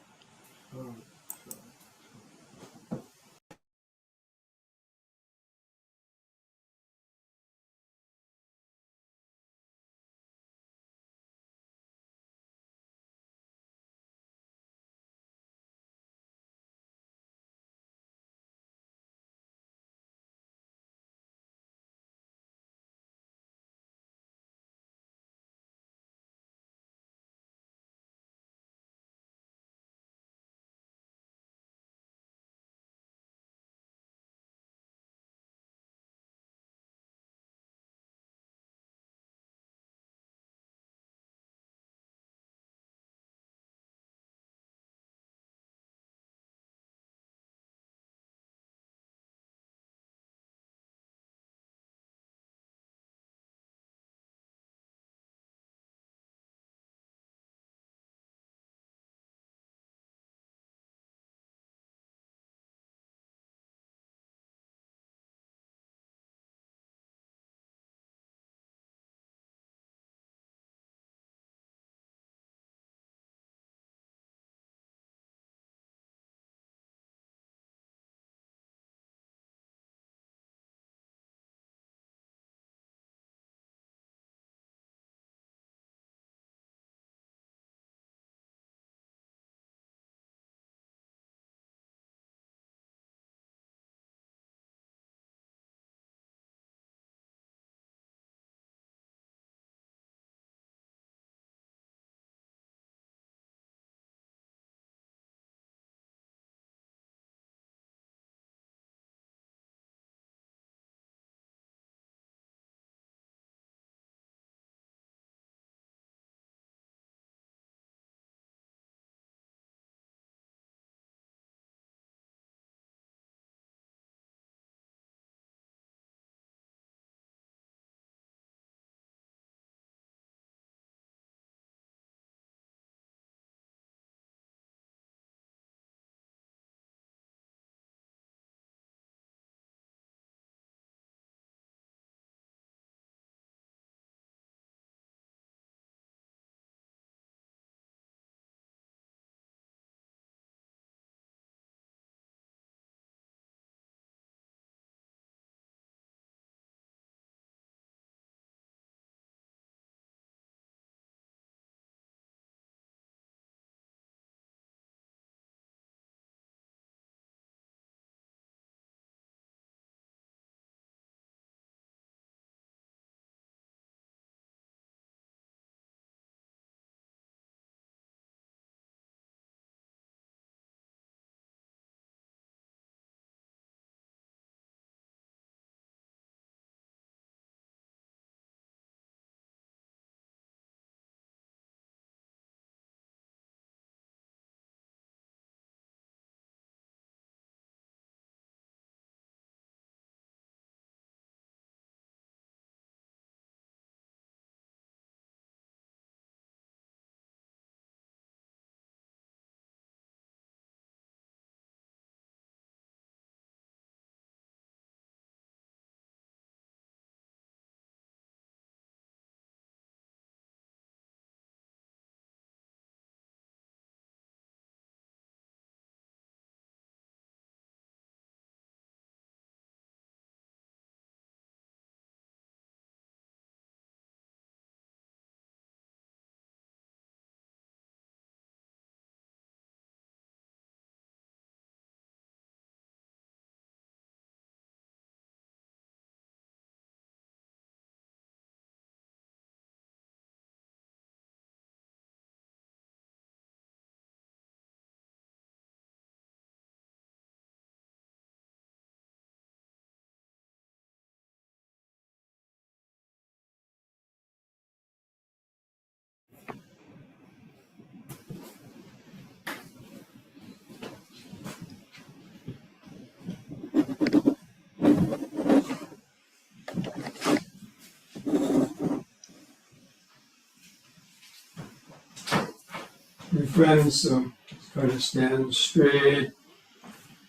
friends, so try to stand straight.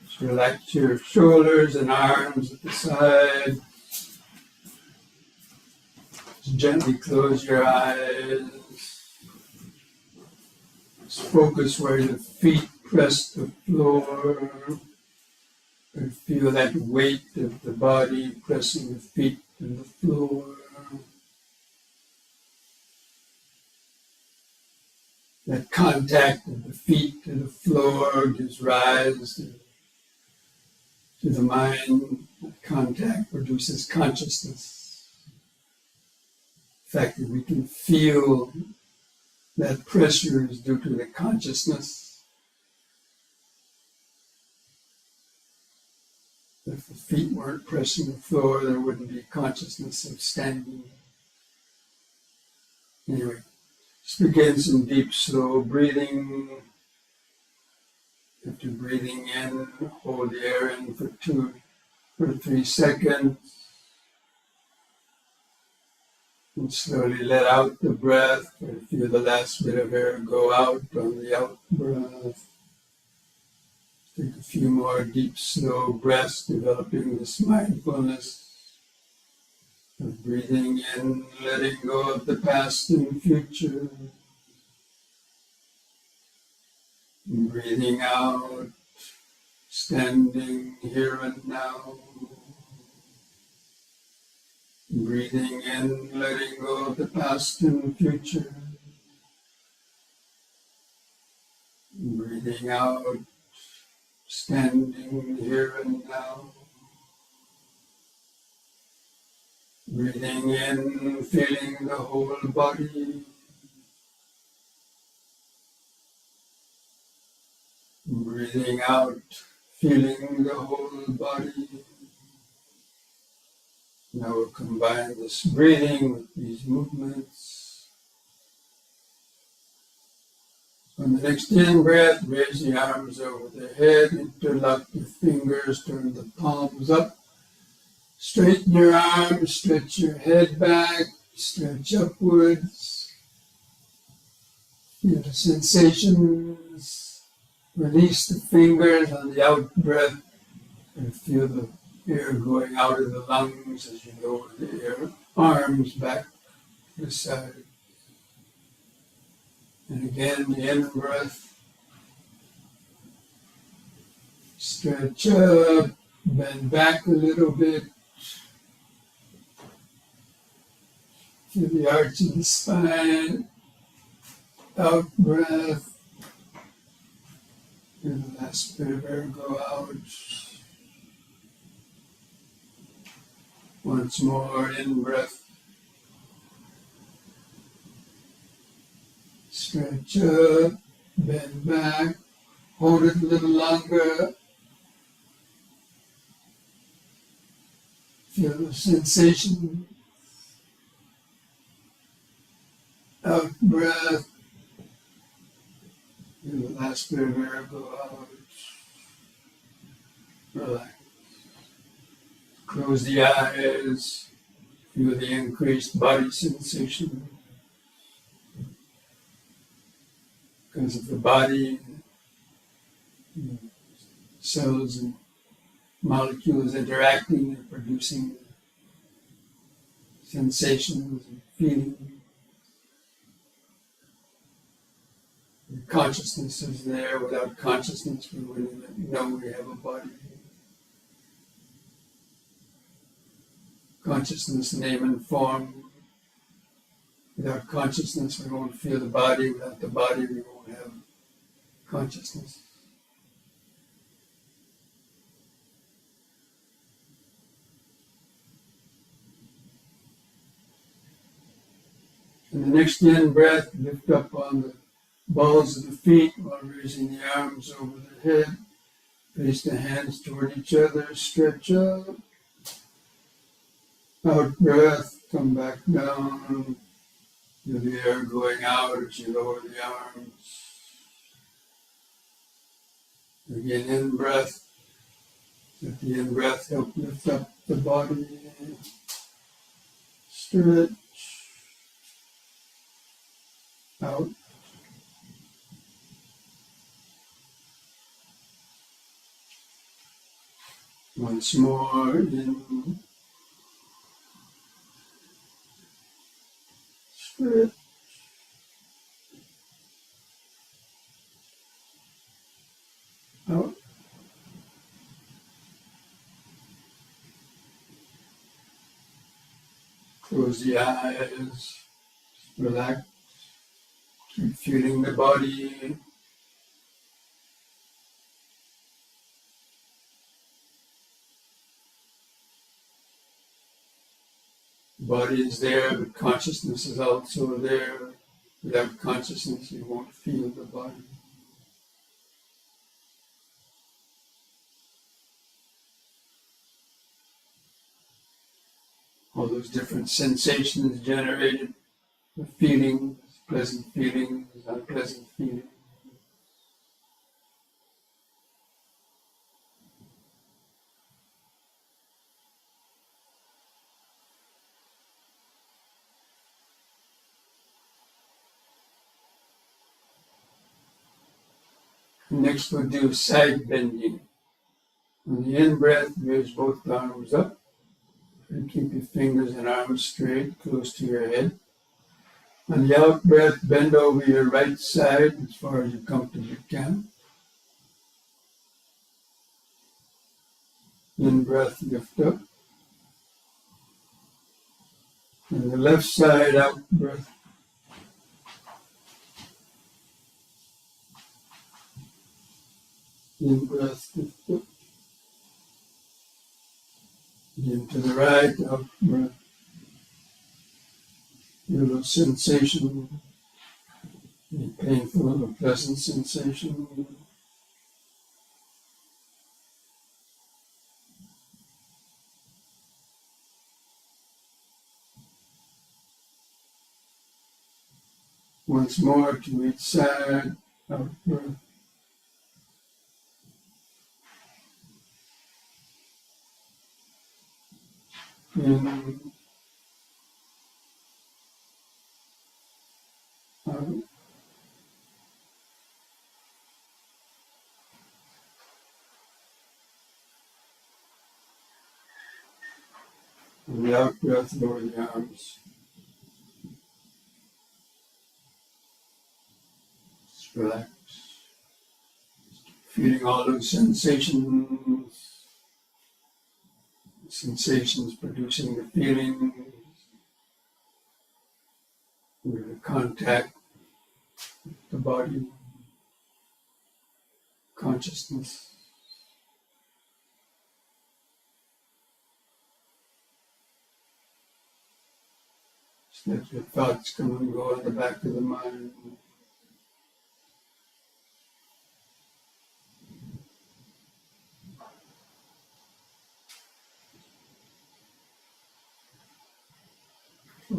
Just relax your shoulders and arms at the side. Just gently close your eyes. Just focus where your feet press the floor. And feel that weight of the body pressing the feet to the floor. That contact of the feet to the floor gives rise to the mind. That contact produces consciousness. The fact that we can feel that pressure is due to the consciousness. If the feet weren't pressing the floor, there wouldn't be consciousness of standing. Anyway, just begin some deep, slow breathing. After breathing in, hold the air in for 2 or 3 seconds. And slowly let out the breath. Feel the last bit of air go out on the out breath. Take a few more deep, slow breaths, developing this mindfulness of breathing in, letting go of the past and future. And breathing out, standing here and now. Breathing in, letting go of the past and future. Breathing out, standing here and now. Breathing in, feeling the whole body. Breathing out, feeling the whole body. Now we'll combine this breathing with these movements. On the next in breath, raise the arms over the head, interlock your fingers, turn the palms up. Straighten your arms, stretch your head back, stretch upwards. Feel the sensations. Release the fingers on the out breath and feel the air going out of the lungs as you lower the air, arms back to the side. And again, the in breath. Stretch up, bend back a little bit. Feel the arch of the spine. Out breath. Feel the last bit of air go out. Once more, in breath. Stretch up, bend back, hold it a little longer. Feel the sensation. Out breath. Feel the last bit of air go out. Relax. Close the eyes. Feel the increased body sensation. Because of the body, cells and molecules interacting and producing sensations and feelings. The consciousness is there. Without consciousness, we wouldn't even know we have a body. Consciousness, name and form. Without consciousness, we won't feel the body. Without the body, we won't have consciousness. In the next in breath, lift up on the balls of the feet while raising the arms over the head. Face the hands toward each other. Stretch up. Out breath, come back down. Feel the air going out as you lower the arms. Again, in breath. Let the in breath help lift up the body. Stretch. Out. Once more in. Stretch. Out. Close the eyes. Relax. Keep feeling the body. Body is there, but consciousness is also there. Without consciousness, you won't feel the body. All those different sensations generated, the feelings, pleasant feelings, unpleasant feelings. Next we'll do side bending. On the in breath, raise both arms up and keep your fingers and arms straight, close to your head. On the out breath, bend over your right side as far as you comfortably can. In breath, lift up. And the left side, out breath. In breath, lift up. In to the right, out breath. Feel those sensation, any painful or pleasant sensation. Once more to each side, out breath. In, out. On the out breath, lower the arms. Just relax. Feeling all those sensations producing the feeling, with the contact, the body, consciousness. Just let your thoughts come and go at the back of the mind.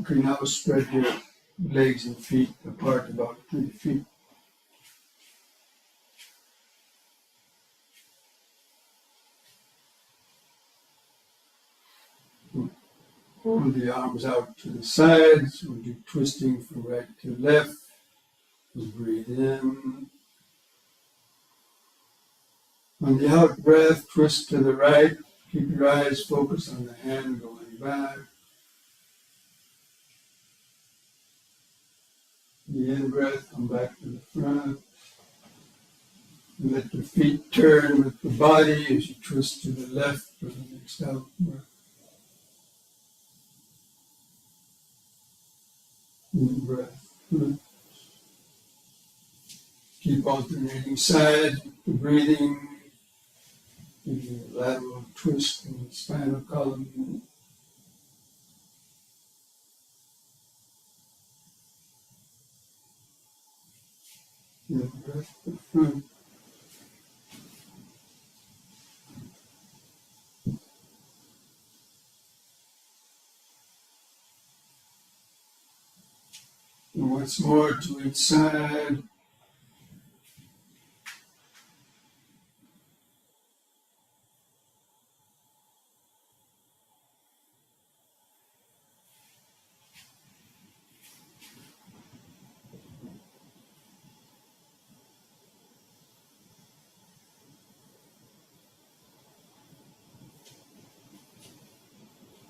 Okay, now spread your legs and feet apart about 3 feet. Pull the arms out to the sides. We'll do twisting from right to left. We'll breathe in. On the out breath, twist to the right. Keep your eyes focused on the hand going back. The in breath, come back to the front. And let your feet turn with the body as you twist to the left for the next out breath. In breath. Keep alternating sides with the breathing. Giving a lateral twist in the spinal column. In breath to the front. And once more to each side.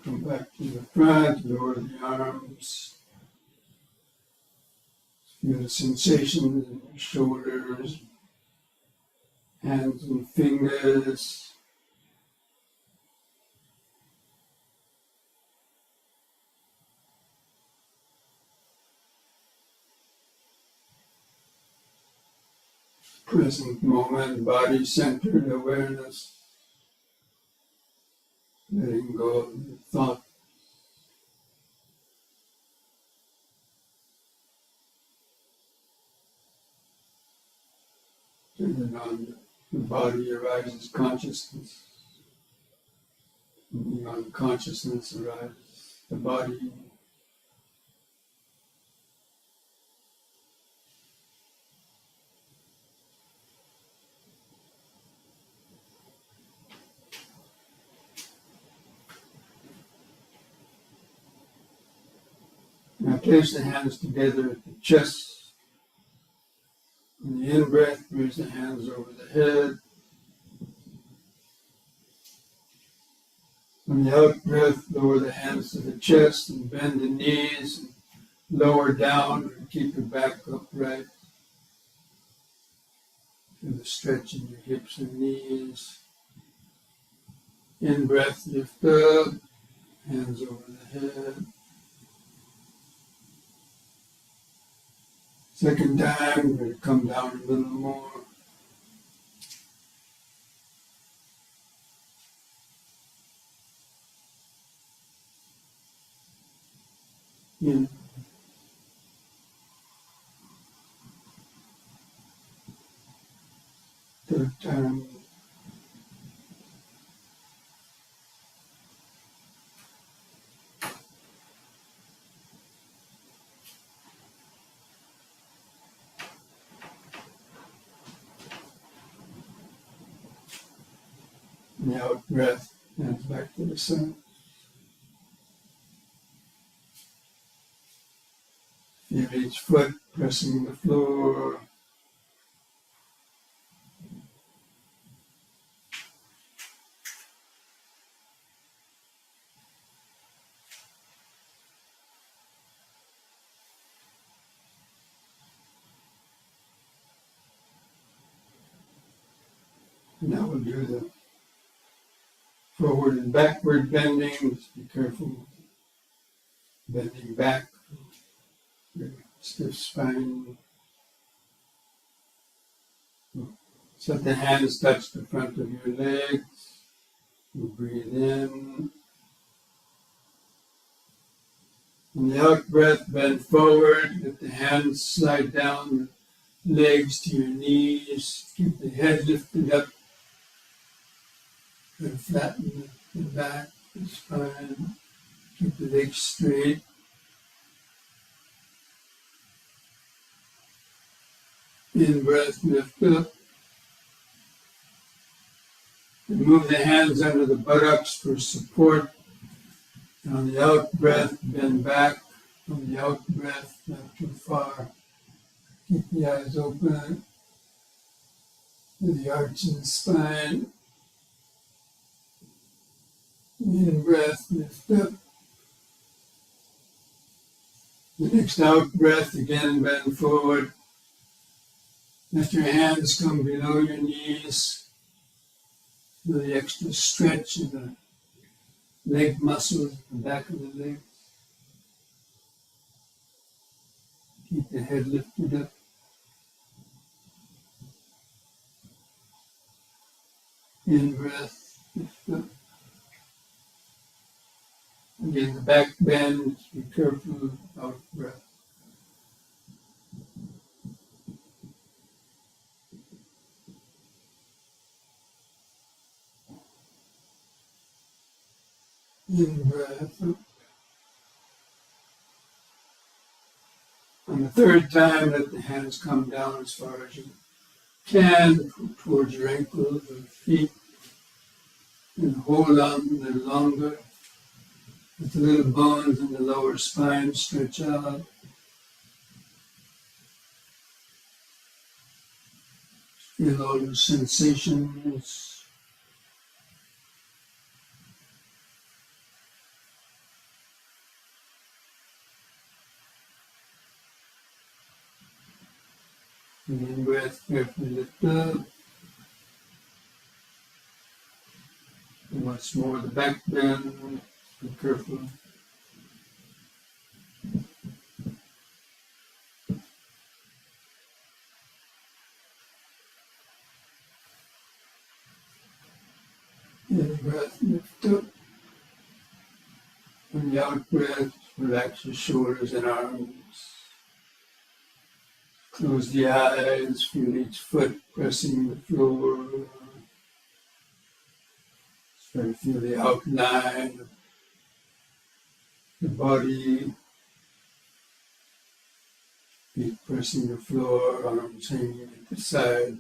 Come back to the front, lower the arms. Feel the sensations in your shoulders, hands and fingers. Present moment, body centered awareness. Letting go of the thought. Turning on the body arises consciousness. Moving on consciousness arises the body. Now place the hands together at the chest. On the in-breath, raise the hands over the head. On the out-breath, lower the hands to the chest and bend the knees and lower down and keep your back upright. Feel the stretch in your hips and knees. In-breath, lift up, hands over the head. Second time, we're going to come down a little more. In. Third time. And the out breath, hands back to the sun. Feel each foot pressing the floor. Now we'll do the forward and backward bending. Just be careful. Bending back. Stiff spine. So let the hands touch the front of your legs. You breathe in. On the out breath, bend forward. Let the hands slide down the legs to your knees. Keep the head lifted up. And flatten the back, the spine. Keep the legs straight. In breath, lift up. And move the hands under the buttocks for support. And on the out breath, bend back. On the out breath, not too far. Keep the eyes open. With the arch in the spine. In breath, lift up. The next out breath, again bend forward. Let your hands come below your knees. Feel the extra stretch in the leg muscles, the back of the legs. Keep the head lifted up. In breath, lift up. Again, the back bend, be careful, out breath. In breath up. On the third time, let the hands come down as far as you can, towards your ankles or feet, and hold on a little longer. Let the little bones in the lower spine stretch out. Feel all the sensations. In breath, carefully lift up. And once more, the back bend. Be careful. In breath, lift up. On the out breath, relax your shoulders and arms. Close the eyes, feel each foot pressing the floor. Try to feel the outline of the body, feet pressing the floor, arms hanging at the sides,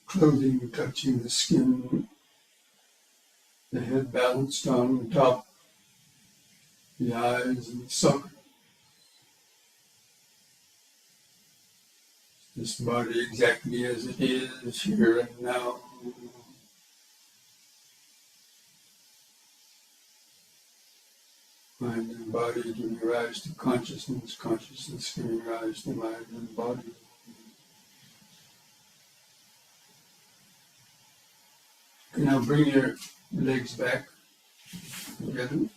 clothing touching the skin, the head balanced on top, the eyes and the socket. This body exactly as it is, here and now. Mind and body giving rise to consciousness, consciousness giving rise to mind and body. You can now bring your legs back together.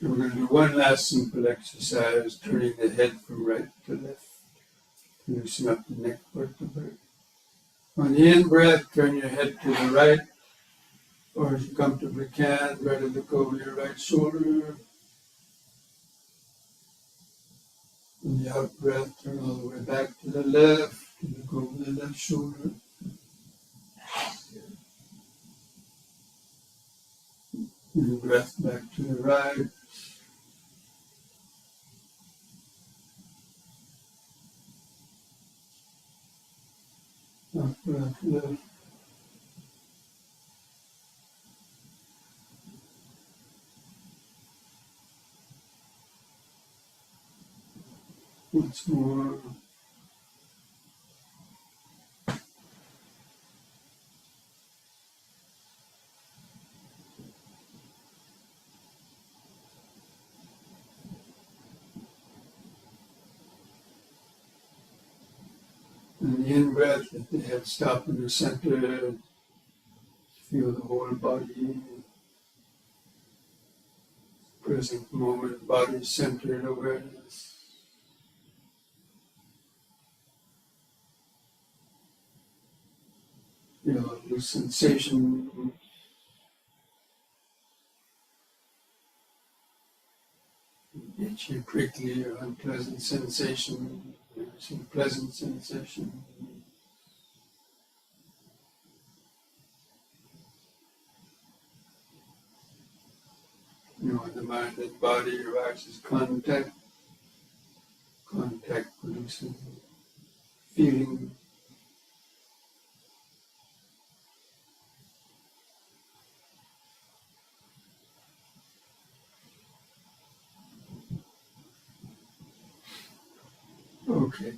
And we're going to do one last simple exercise, turning the head from right to left. Loosen up the neck vertebrae. On the in-breath, turn your head to the right, or as you comfortably can, try to look over your right shoulder. On the out-breath, turn all the way back to the left, and look over the left shoulder. In-breath back to the right. Out-breath left. Once more. And the in-breath, let the head stop in the center. Feel the whole body. Present moment, body centered awareness. Feel a loose sensation. Itchy, prickly, or unpleasant sensation. Some pleasant sensation. In the mind and body arises contact. Contact produces feeling. Okay.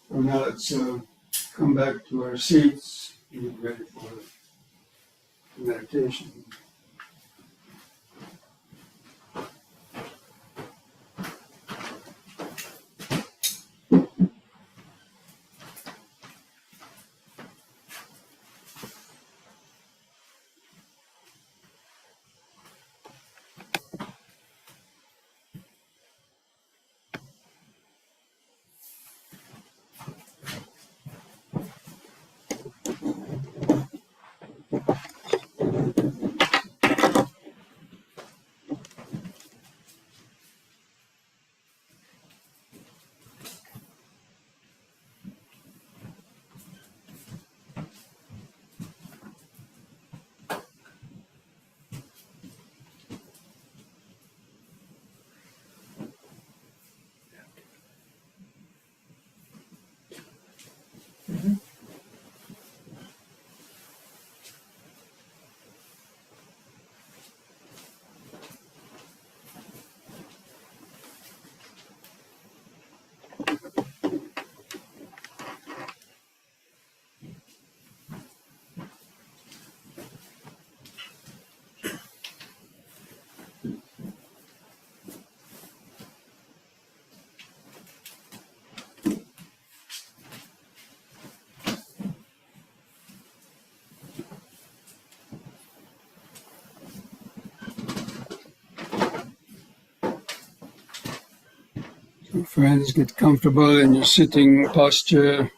So now let's come back to our seats and get ready for meditation. Friends, get comfortable in your sitting posture.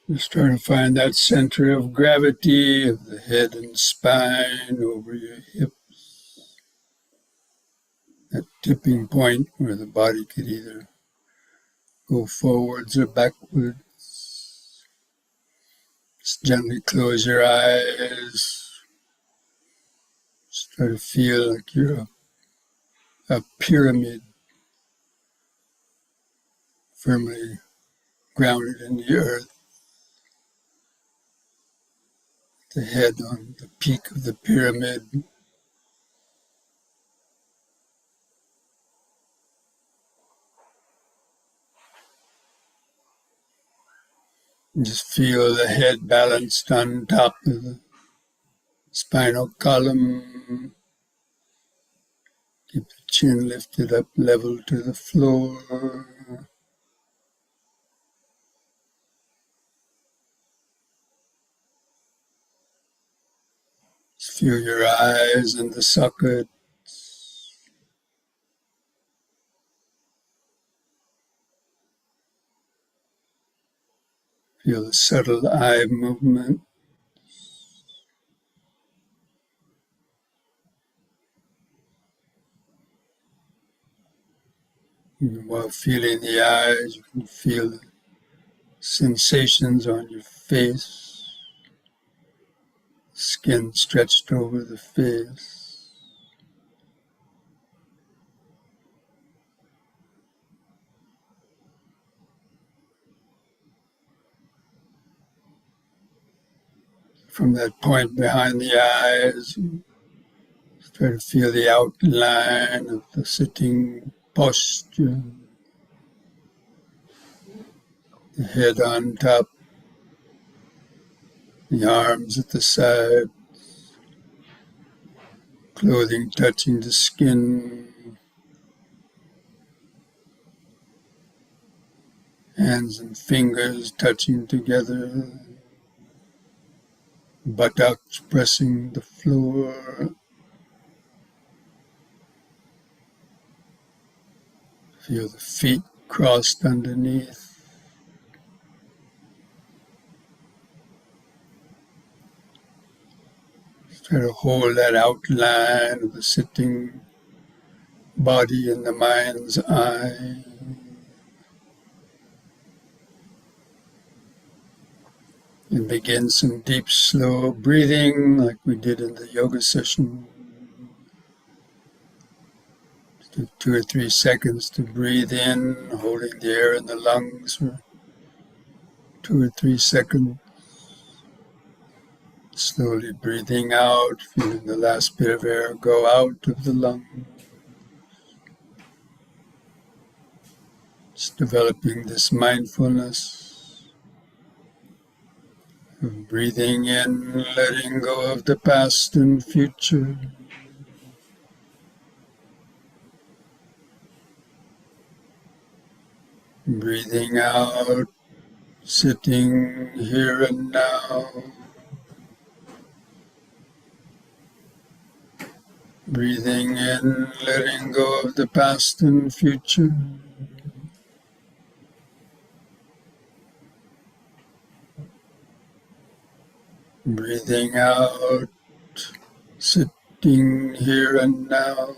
Just try to find that center of gravity of the head and spine over your hips. That tipping point where the body could either go forwards or backwards. Just gently close your eyes. Just try to feel like you're a pyramid firmly grounded in the earth. The head on the peak of the pyramid. And just feel the head balanced on top of the spinal column. Keep the chin lifted up level to the floor. Just feel your eyes in the socket. Feel the subtle eye movement. And while feeling the eyes, you can feel the sensations on your face. Skin stretched over the face. From that point behind the eyes, try to feel the outline of the sitting posture. The head on top, the arms at the side, clothing touching the skin, hands and fingers touching together, buttocks pressing the floor. Feel the feet crossed underneath. Try to hold that outline of the sitting body in the mind's eye. And begin some deep, slow breathing like we did in the yoga session. Just take 2 or 3 seconds to breathe in, holding the air in the lungs for 2 or 3 seconds. Slowly breathing out, feeling the last bit of air go out of the lung. Just developing this mindfulness of breathing in, letting go of the past and future. Breathing out, sitting here and now. Breathing in, letting go of the past and future. Breathing out, sitting here and now.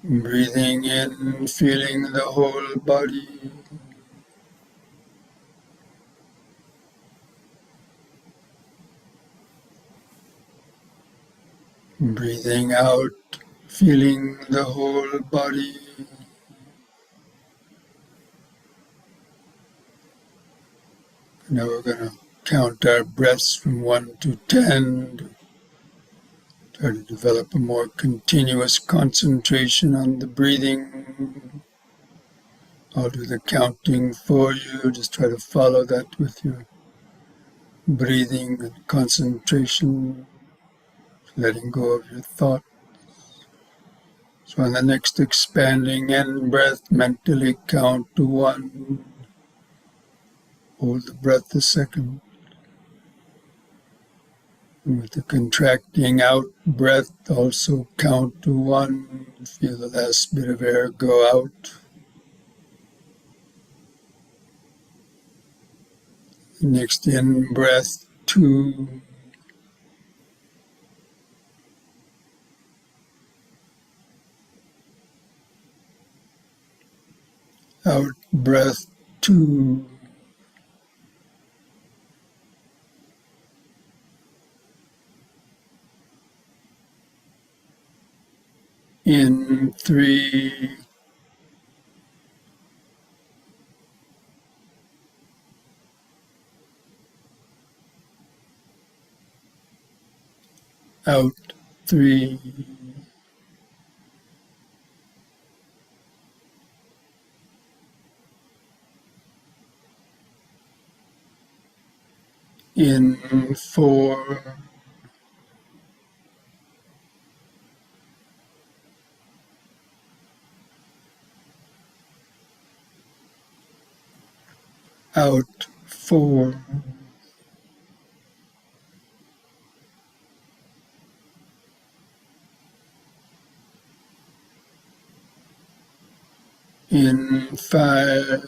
Breathing in, feeling the whole body. Breathing out, feeling the whole body. Now we're going to count our breaths from 1 to 10. Try to develop a more continuous concentration on the breathing. I'll do the counting for you. Just try to follow that with your breathing and concentration, letting go of your thought. So on the next expanding in breath, mentally count to 1. Hold the breath a second. And with the contracting out breath, also count to 1. Feel the last bit of air go out. Next in breath, 2. Out breath, 2. In 3. Out 3. In 4. Out 4. In 5.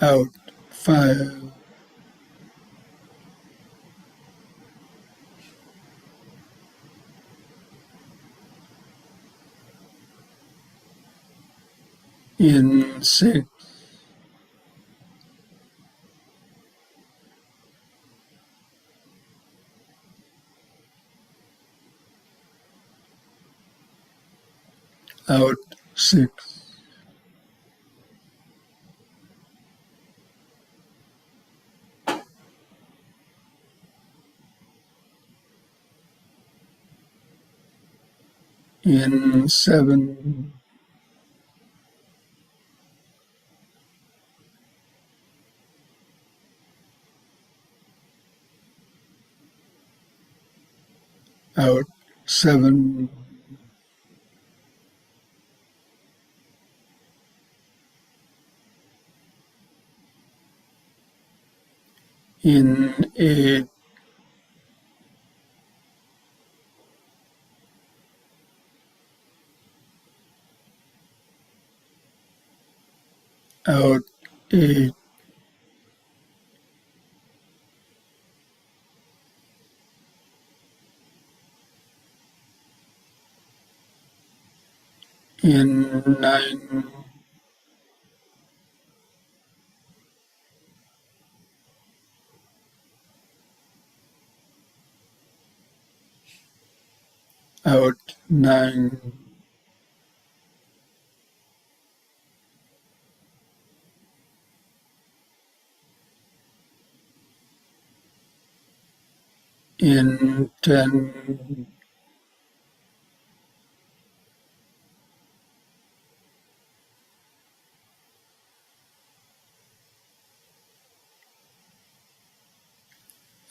Out 5. In 6. Out 6. In 7. Out 7. In 8. Out 8. In 9. Out 9. In 10.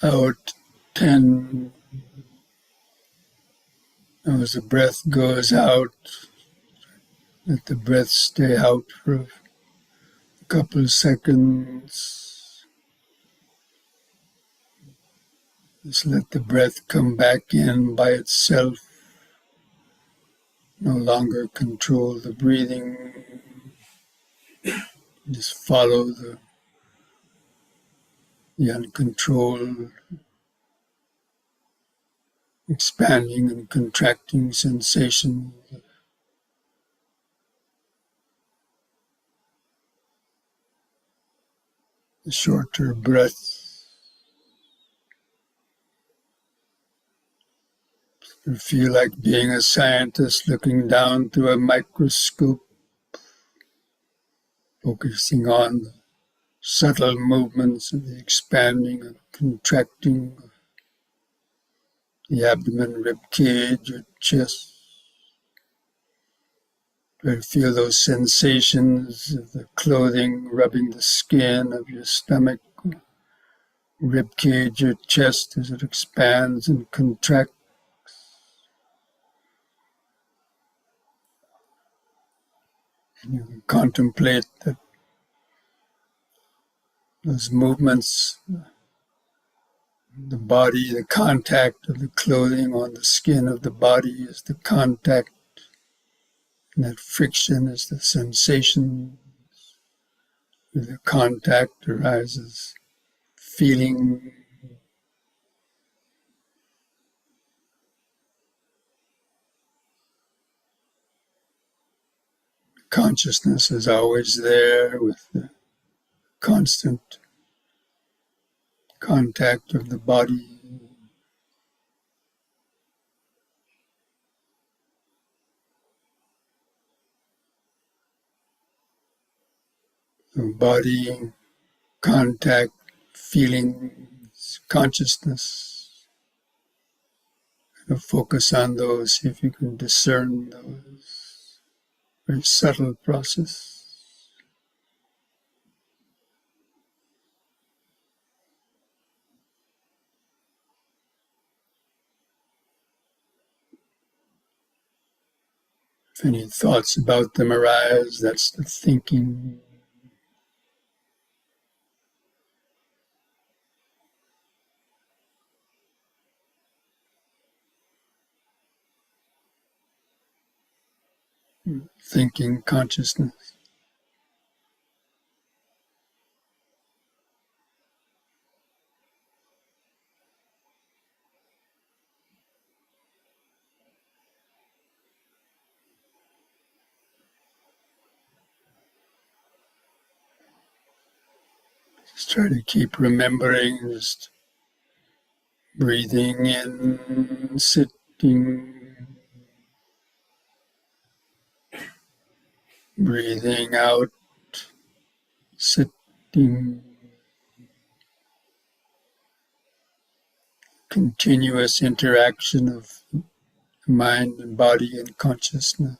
Out 10. As the breath goes out, let the breath stay out for a couple of seconds. Just let the breath come back in by itself. No longer control the breathing. Just follow the uncontrolled expanding and contracting sensation the shorter breath. You feel like being a scientist looking down through a microscope, focusing on the subtle movements of the expanding and contracting of the abdomen, rib cage, or chest. Try to feel those sensations of the clothing rubbing the skin of your stomach, rib cage, or chest as it expands and contracts. And you can contemplate that those movements, the body, the contact of the clothing on the skin of the body is the contact, and that friction is the sensation. With the contact arises feeling. Consciousness is always there with the constant contact of the body. The body, contact, feelings, consciousness. And focus on those, see if you can discern those. Very subtle process. If any thoughts about them arise, that's the thinking. Thinking consciousness. Just try to keep remembering, just breathing in, sitting, breathing out, sitting, continuous interaction of mind and body and consciousness.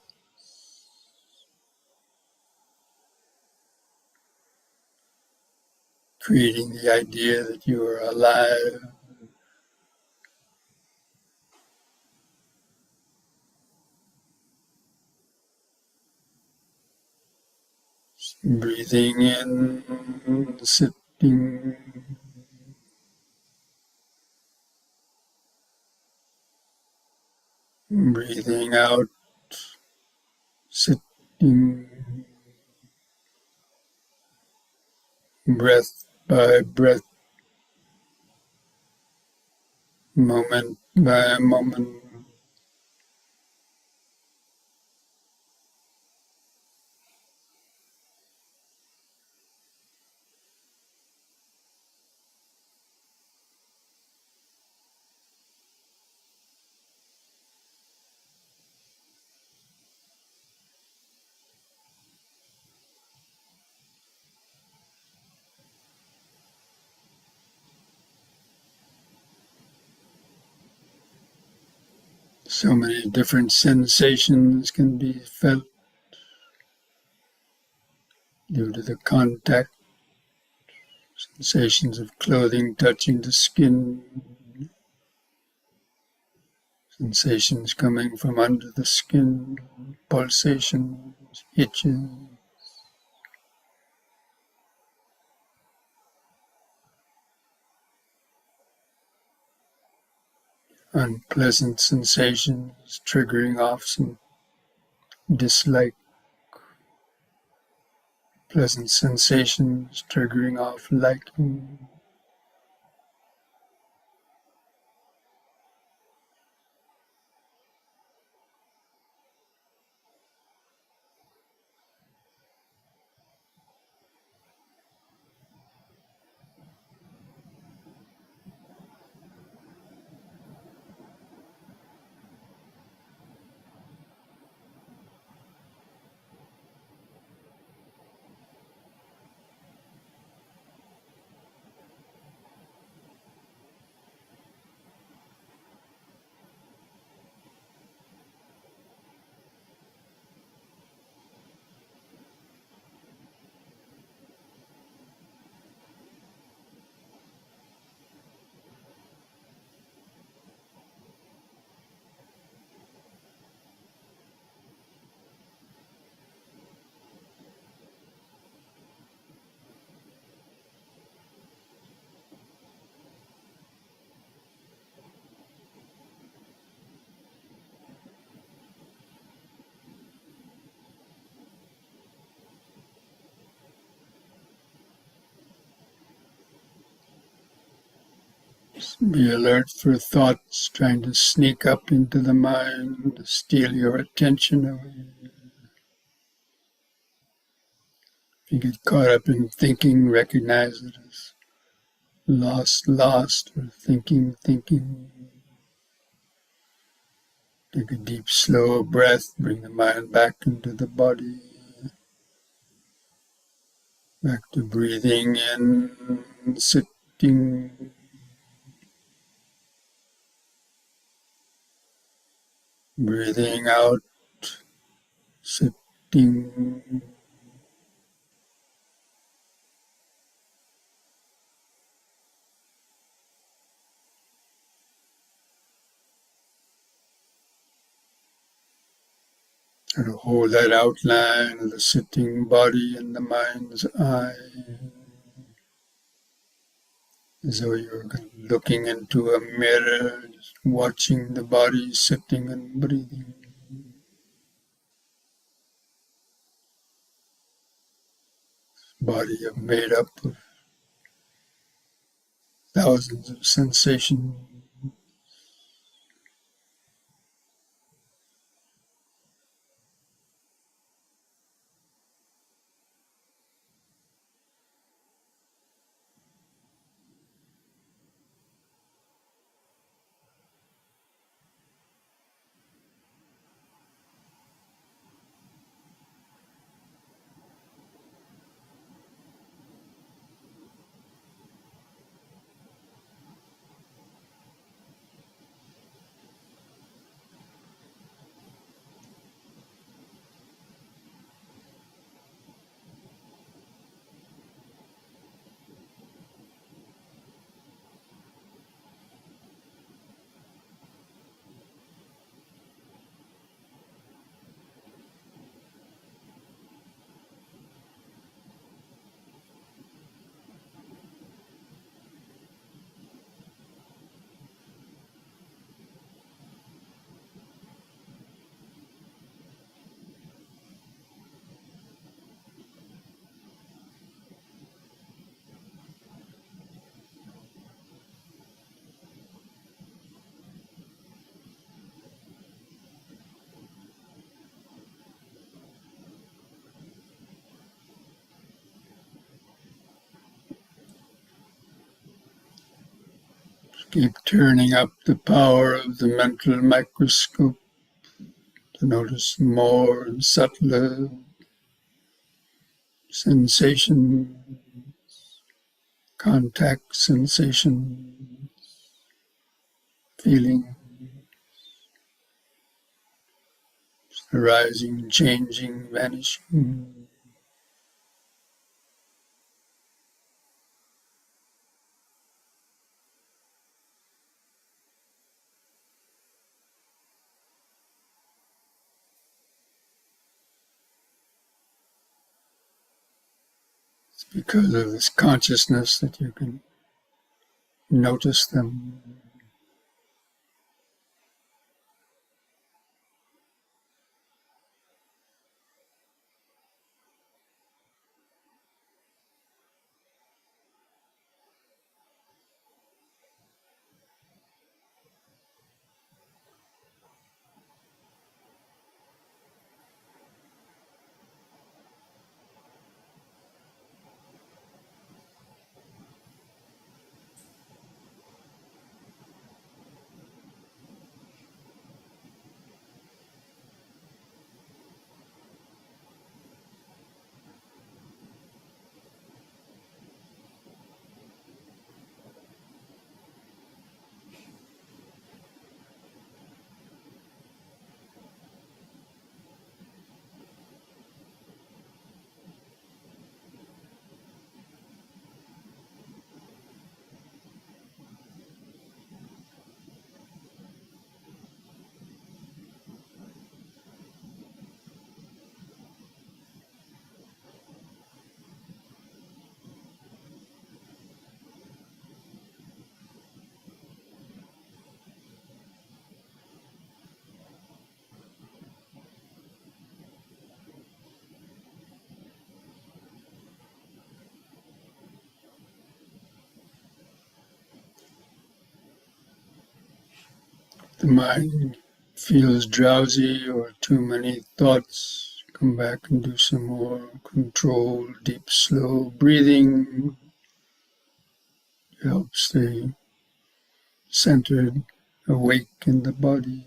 Creating the idea that you are alive. Breathing in, sitting, breathing out, sitting, breath by breath, moment by moment. So many different sensations can be felt due to the contact, sensations of clothing touching the skin, sensations coming from under the skin, pulsations, itching, unpleasant sensations triggering off some dislike, pleasant sensations triggering off liking. Be alert for thoughts trying to sneak up into the mind, steal your attention away. If you get caught up in thinking, recognize it as lost, or thinking. Take a deep, slow breath, bring the mind back into the body, back to breathing in, sitting, breathing out, sitting. Try to hold that outline of the sitting body in the mind's eye, as though you're looking into a mirror, just watching the body sitting and breathing. Body made up of thousands of sensations. Keep turning up the power of the mental microscope to notice more and subtler sensation, contact sensation, feeling, arising, changing, vanishing. It's because of this consciousness that you can notice them. the mind feels drowsy or too many thoughts, come back and do some more controlled, deep, slow breathing. Help stay centered, awake in the body.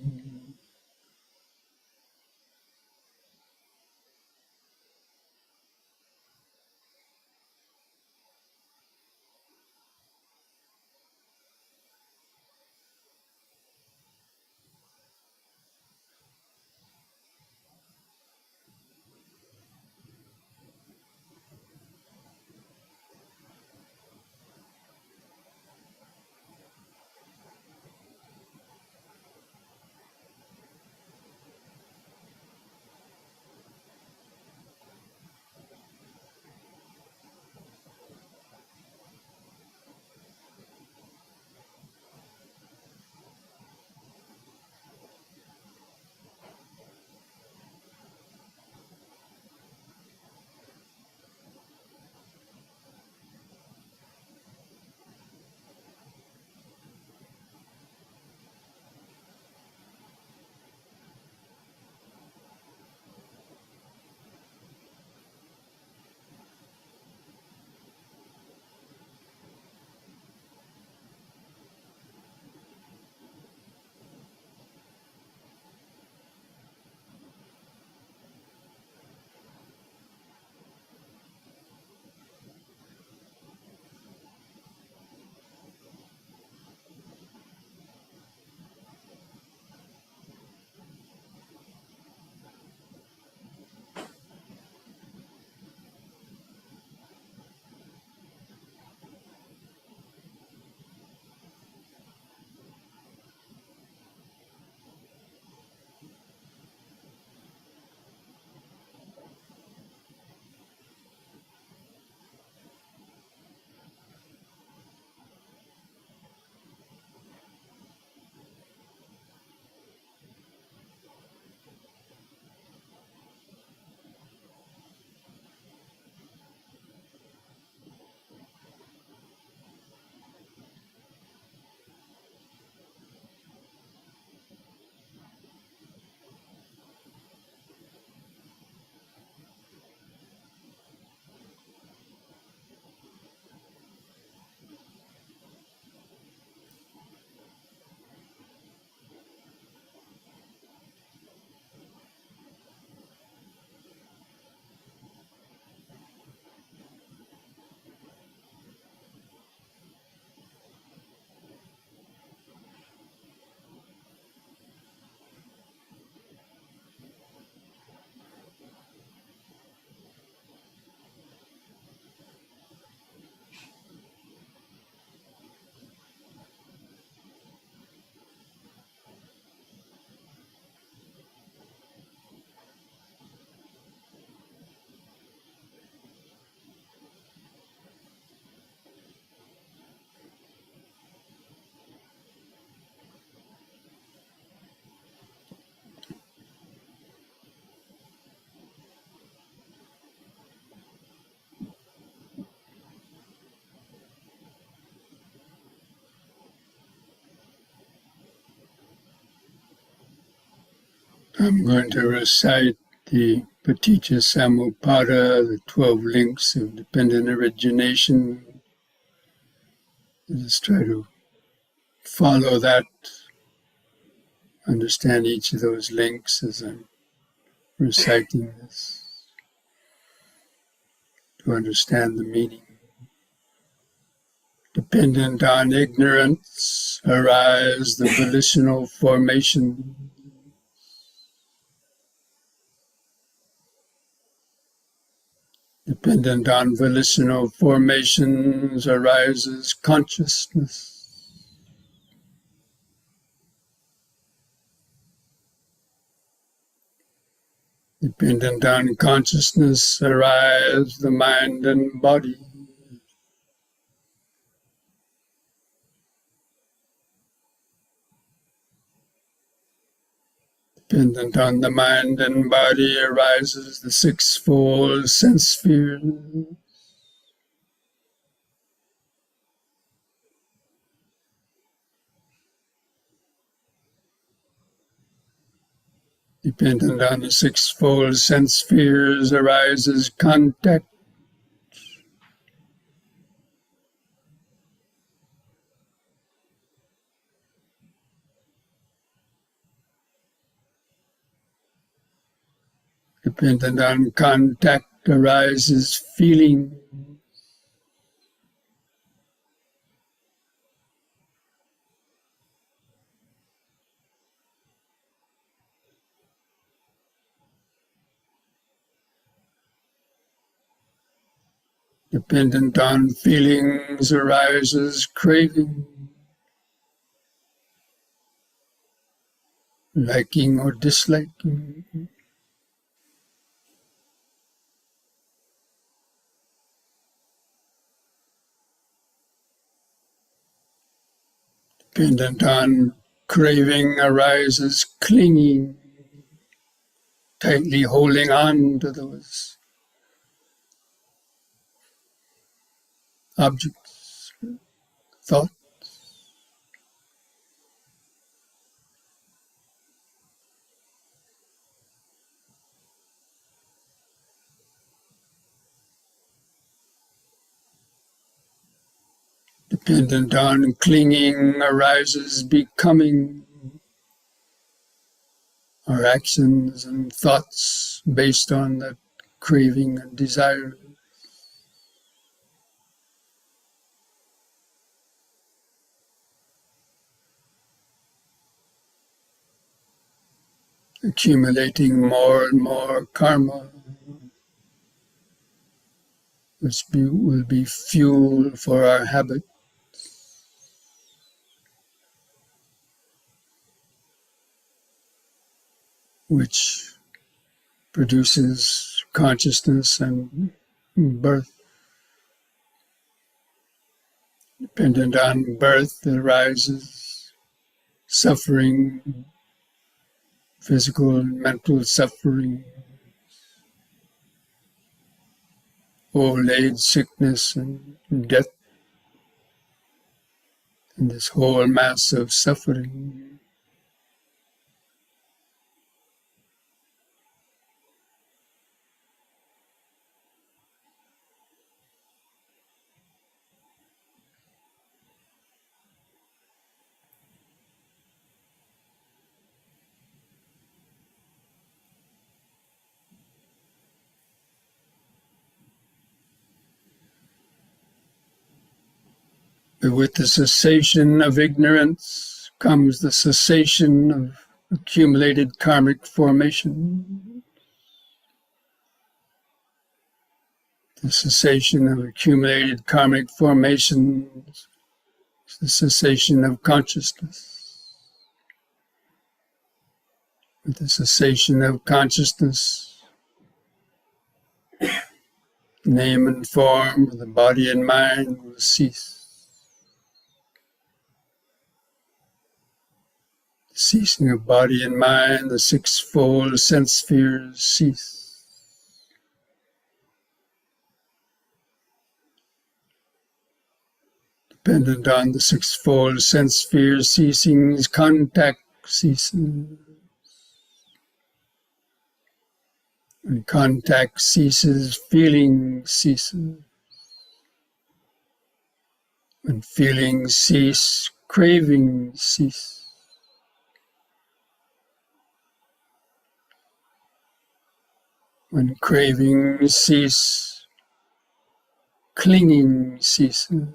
I'm going to recite the Paticca Samuppada, the 12 links of dependent origination. Just try to follow that, understand each of those links as I'm reciting this, to understand the meaning. Dependent on ignorance arise the volitional formation. Dependent on volitional formations arises consciousness. Dependent on consciousness arise the mind and body. Dependent on the mind and body arises the sixfold sense sphere. Dependent on the sixfold sense spheres arises contact. Dependent on contact arises feeling. Dependent on feelings arises craving, liking or disliking. Dependent on craving arises clinging, tightly holding on to those objects, thoughts. Dependent on clinging arises becoming, our actions and thoughts based on that craving and desire. Accumulating more and more karma, which will be fuel for our habit, which produces consciousness and birth. Dependent on birth arises suffering, physical and mental suffering, old age, sickness, and death, and this whole mass of suffering. But with the cessation of ignorance comes the cessation of accumulated karmic formation. The cessation of accumulated karmic formations, the cessation of consciousness. With the cessation of consciousness, name and form of the body and mind will cease. Ceasing of body and mind, the sixfold sense spheres cease. Dependent on the sixfold sense spheres ceasing, contact ceases. When contact ceases, feeling ceases. When feelings cease, cravings cease. When cravings cease, clinging ceases.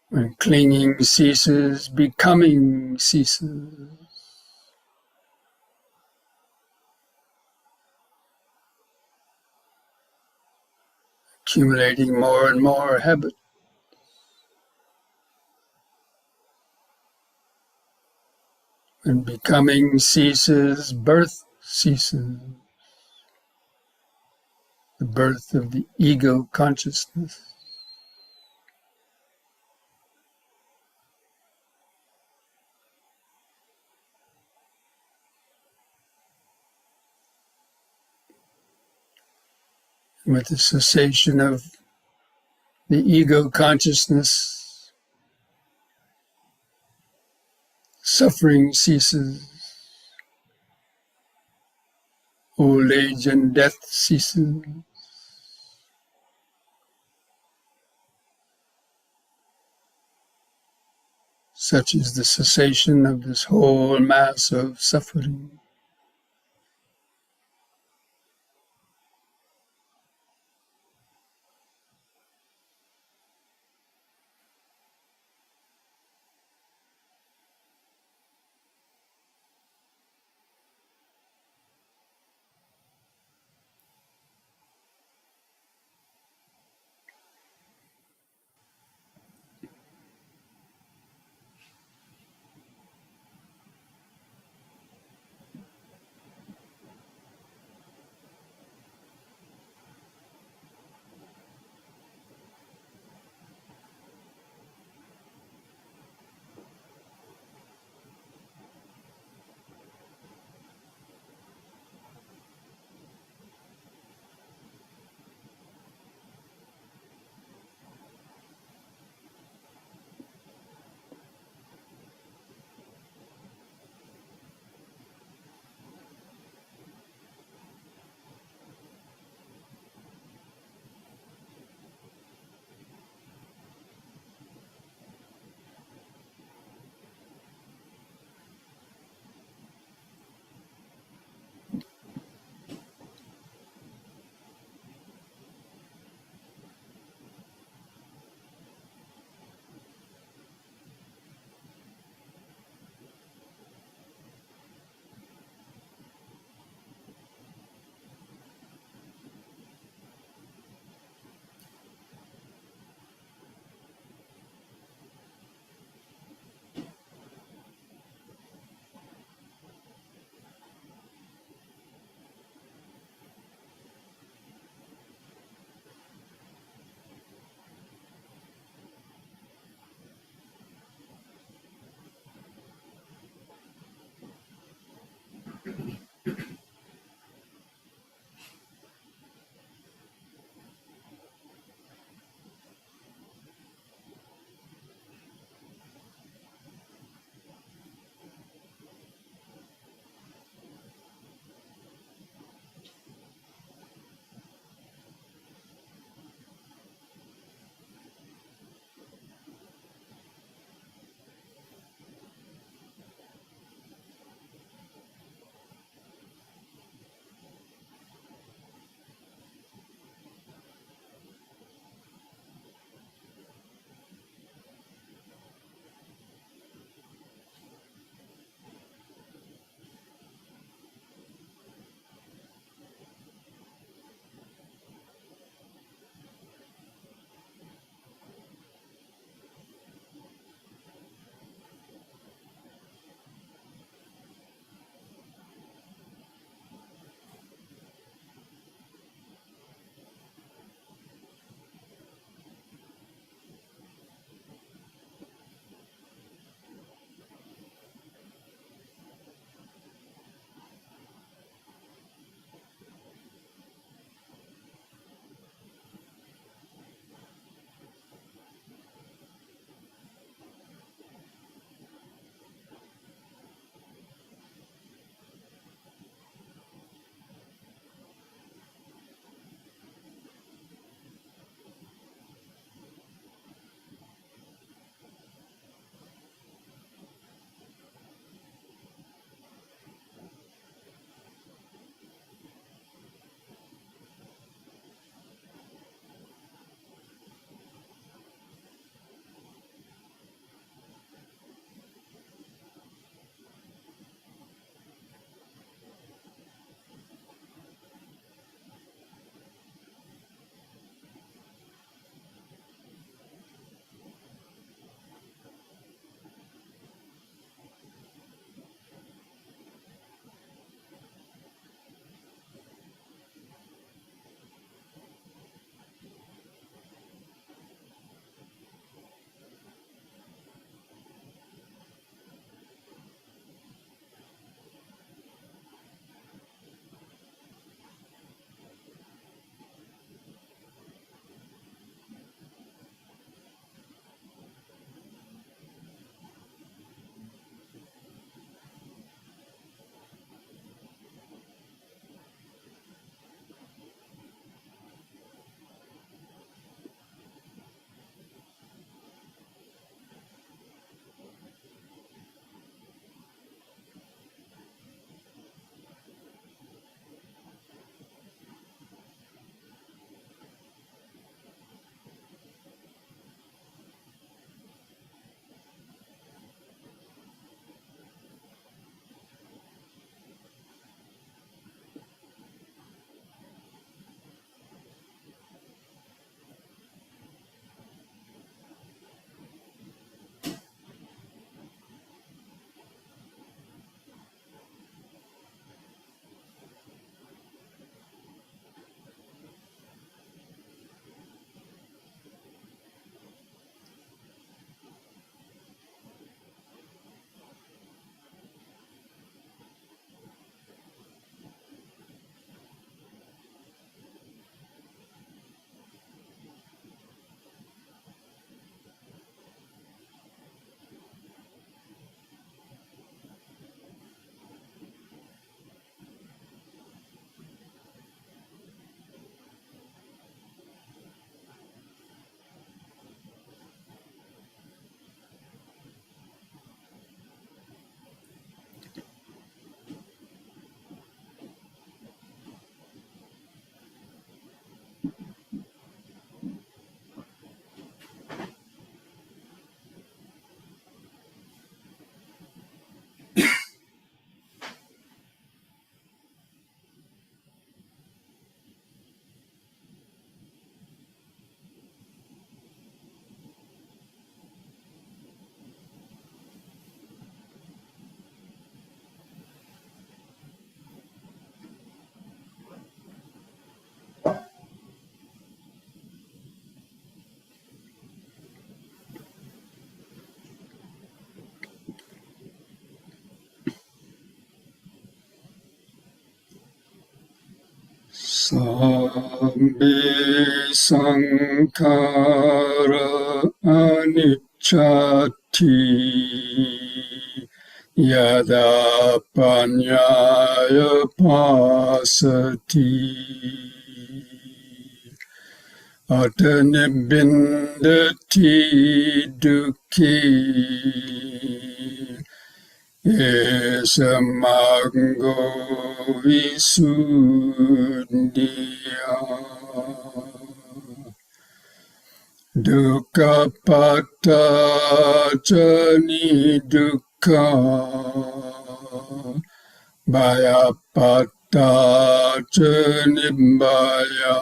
When clinging ceases, becoming ceases. Accumulating more and more habit. When becoming ceases, birth ceases. The birth of the ego consciousness. With the cessation of the ego consciousness, suffering ceases, old age and death ceases. Such is the cessation of this whole mass of suffering. Sambe sankhara anicchati yada panyaya pasati atanibindati dukhi esamango visuddhya dukkha patacani dukkha bhayapatacani bhaya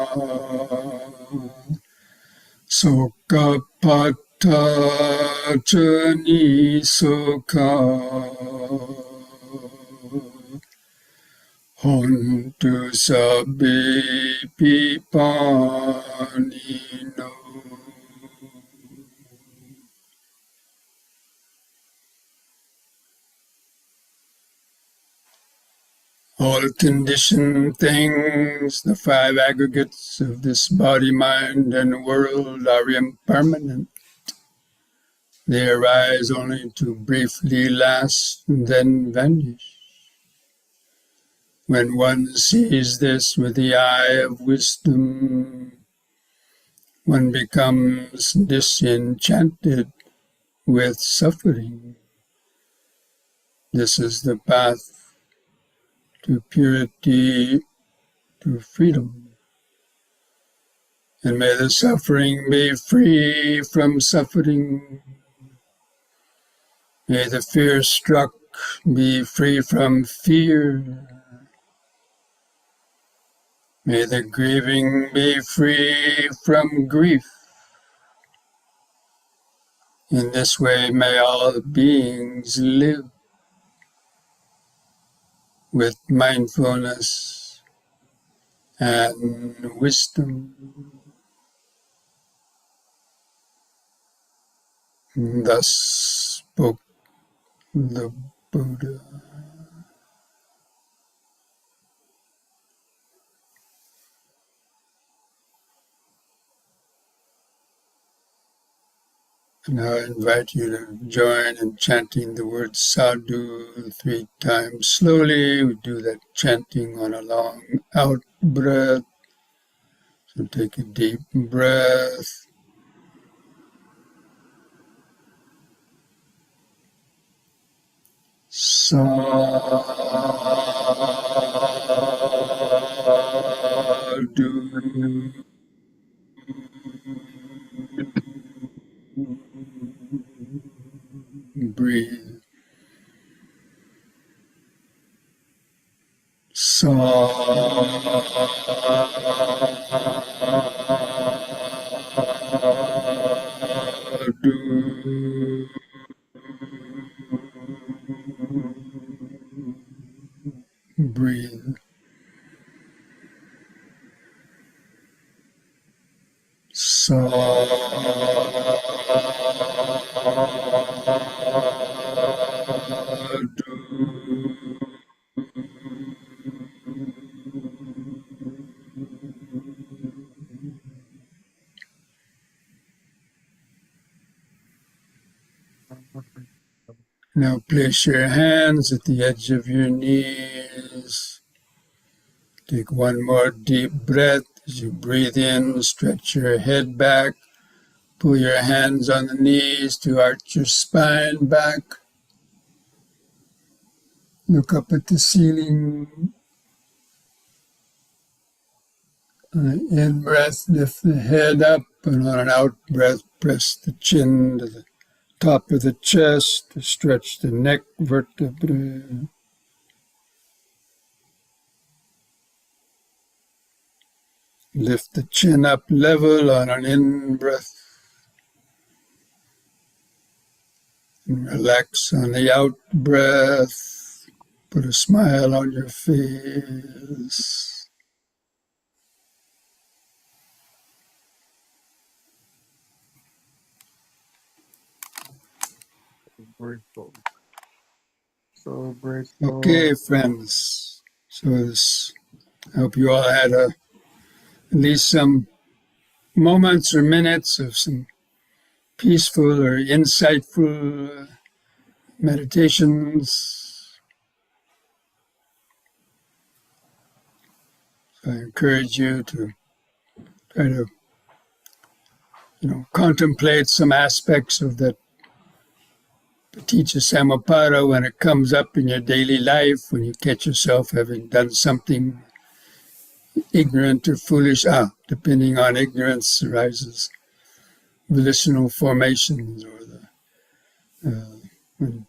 Sukapatacani sukha hontu sabbe pipanino. All conditioned things, the five aggregates of this body, mind, and world are impermanent. They arise only to briefly last and then vanish. When one sees this with the eye of wisdom, one becomes disenchanted with suffering. This is the path to purity, to freedom. And may the suffering be free from suffering. May the fear struck be free from fear. May the grieving be free from grief. In this way may all beings live with mindfulness and wisdom. Thus spoke the Buddha. Now I invite you to join in chanting the word sadhu 3 times slowly. We do that chanting on a long out breath. So take a deep breath. Sadhu. Breathe. Sadhu. Breathe. Sadhu. Now place your hands at the edge of your knees. Take one more deep breath. As you breathe in, stretch your head back. Pull your hands on the knees to arch your spine back. Look up at the ceiling. On an in-breath, lift the head up, and on an out-breath, press the chin to the top of the chest to stretch the neck vertebrae. Lift the chin up level on an in-breath. And relax on the out-breath. Put a smile on your face. Grateful. So grateful. Okay, friends. I hope you all had a at least some moments or minutes of some peaceful or insightful meditations. So I encourage you to try to, contemplate some aspects of that Paticca Samuppada when it comes up in your daily life, when you catch yourself having done something ignorant or foolish. Depending on ignorance arises volitional formations, or when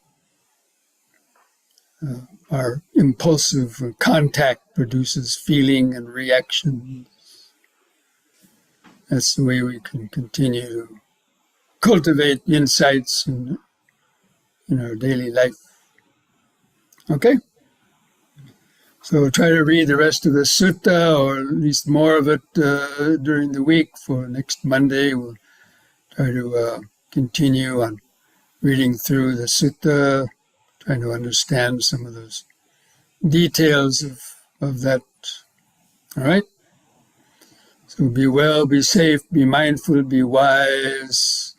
our impulsive contact produces feeling and reaction. That's the way we can continue to cultivate insights in our daily life. Okay? So try to read the rest of the sutta, or at least more of it during the week. For next Monday, we'll try to continue on reading through the sutta, trying to understand some of those details of that. All right? So be well, be safe, be mindful, be wise.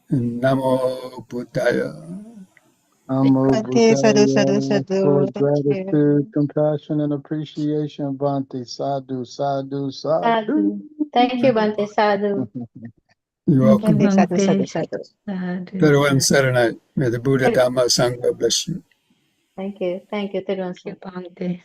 And Namo Buddhaya. Namo Bhante, sadhu, sadhu, Buddhaya, for sadhu. Thank gratitude, you. compassion, and appreciation, Bhante. Sadhu, sadhu, sadhu. Sadhu. Thank you, Bhante. Sadhu. You're Thank you, welcome. Bhante, sadhu, sadhu, Bhante. sadhu. Sadhu, Everyone sadhu. Saranai. May the Buddha Dhamma Sangha bless you. Thank you. Thank you, Thiruvan Thank you, sir. Bhante.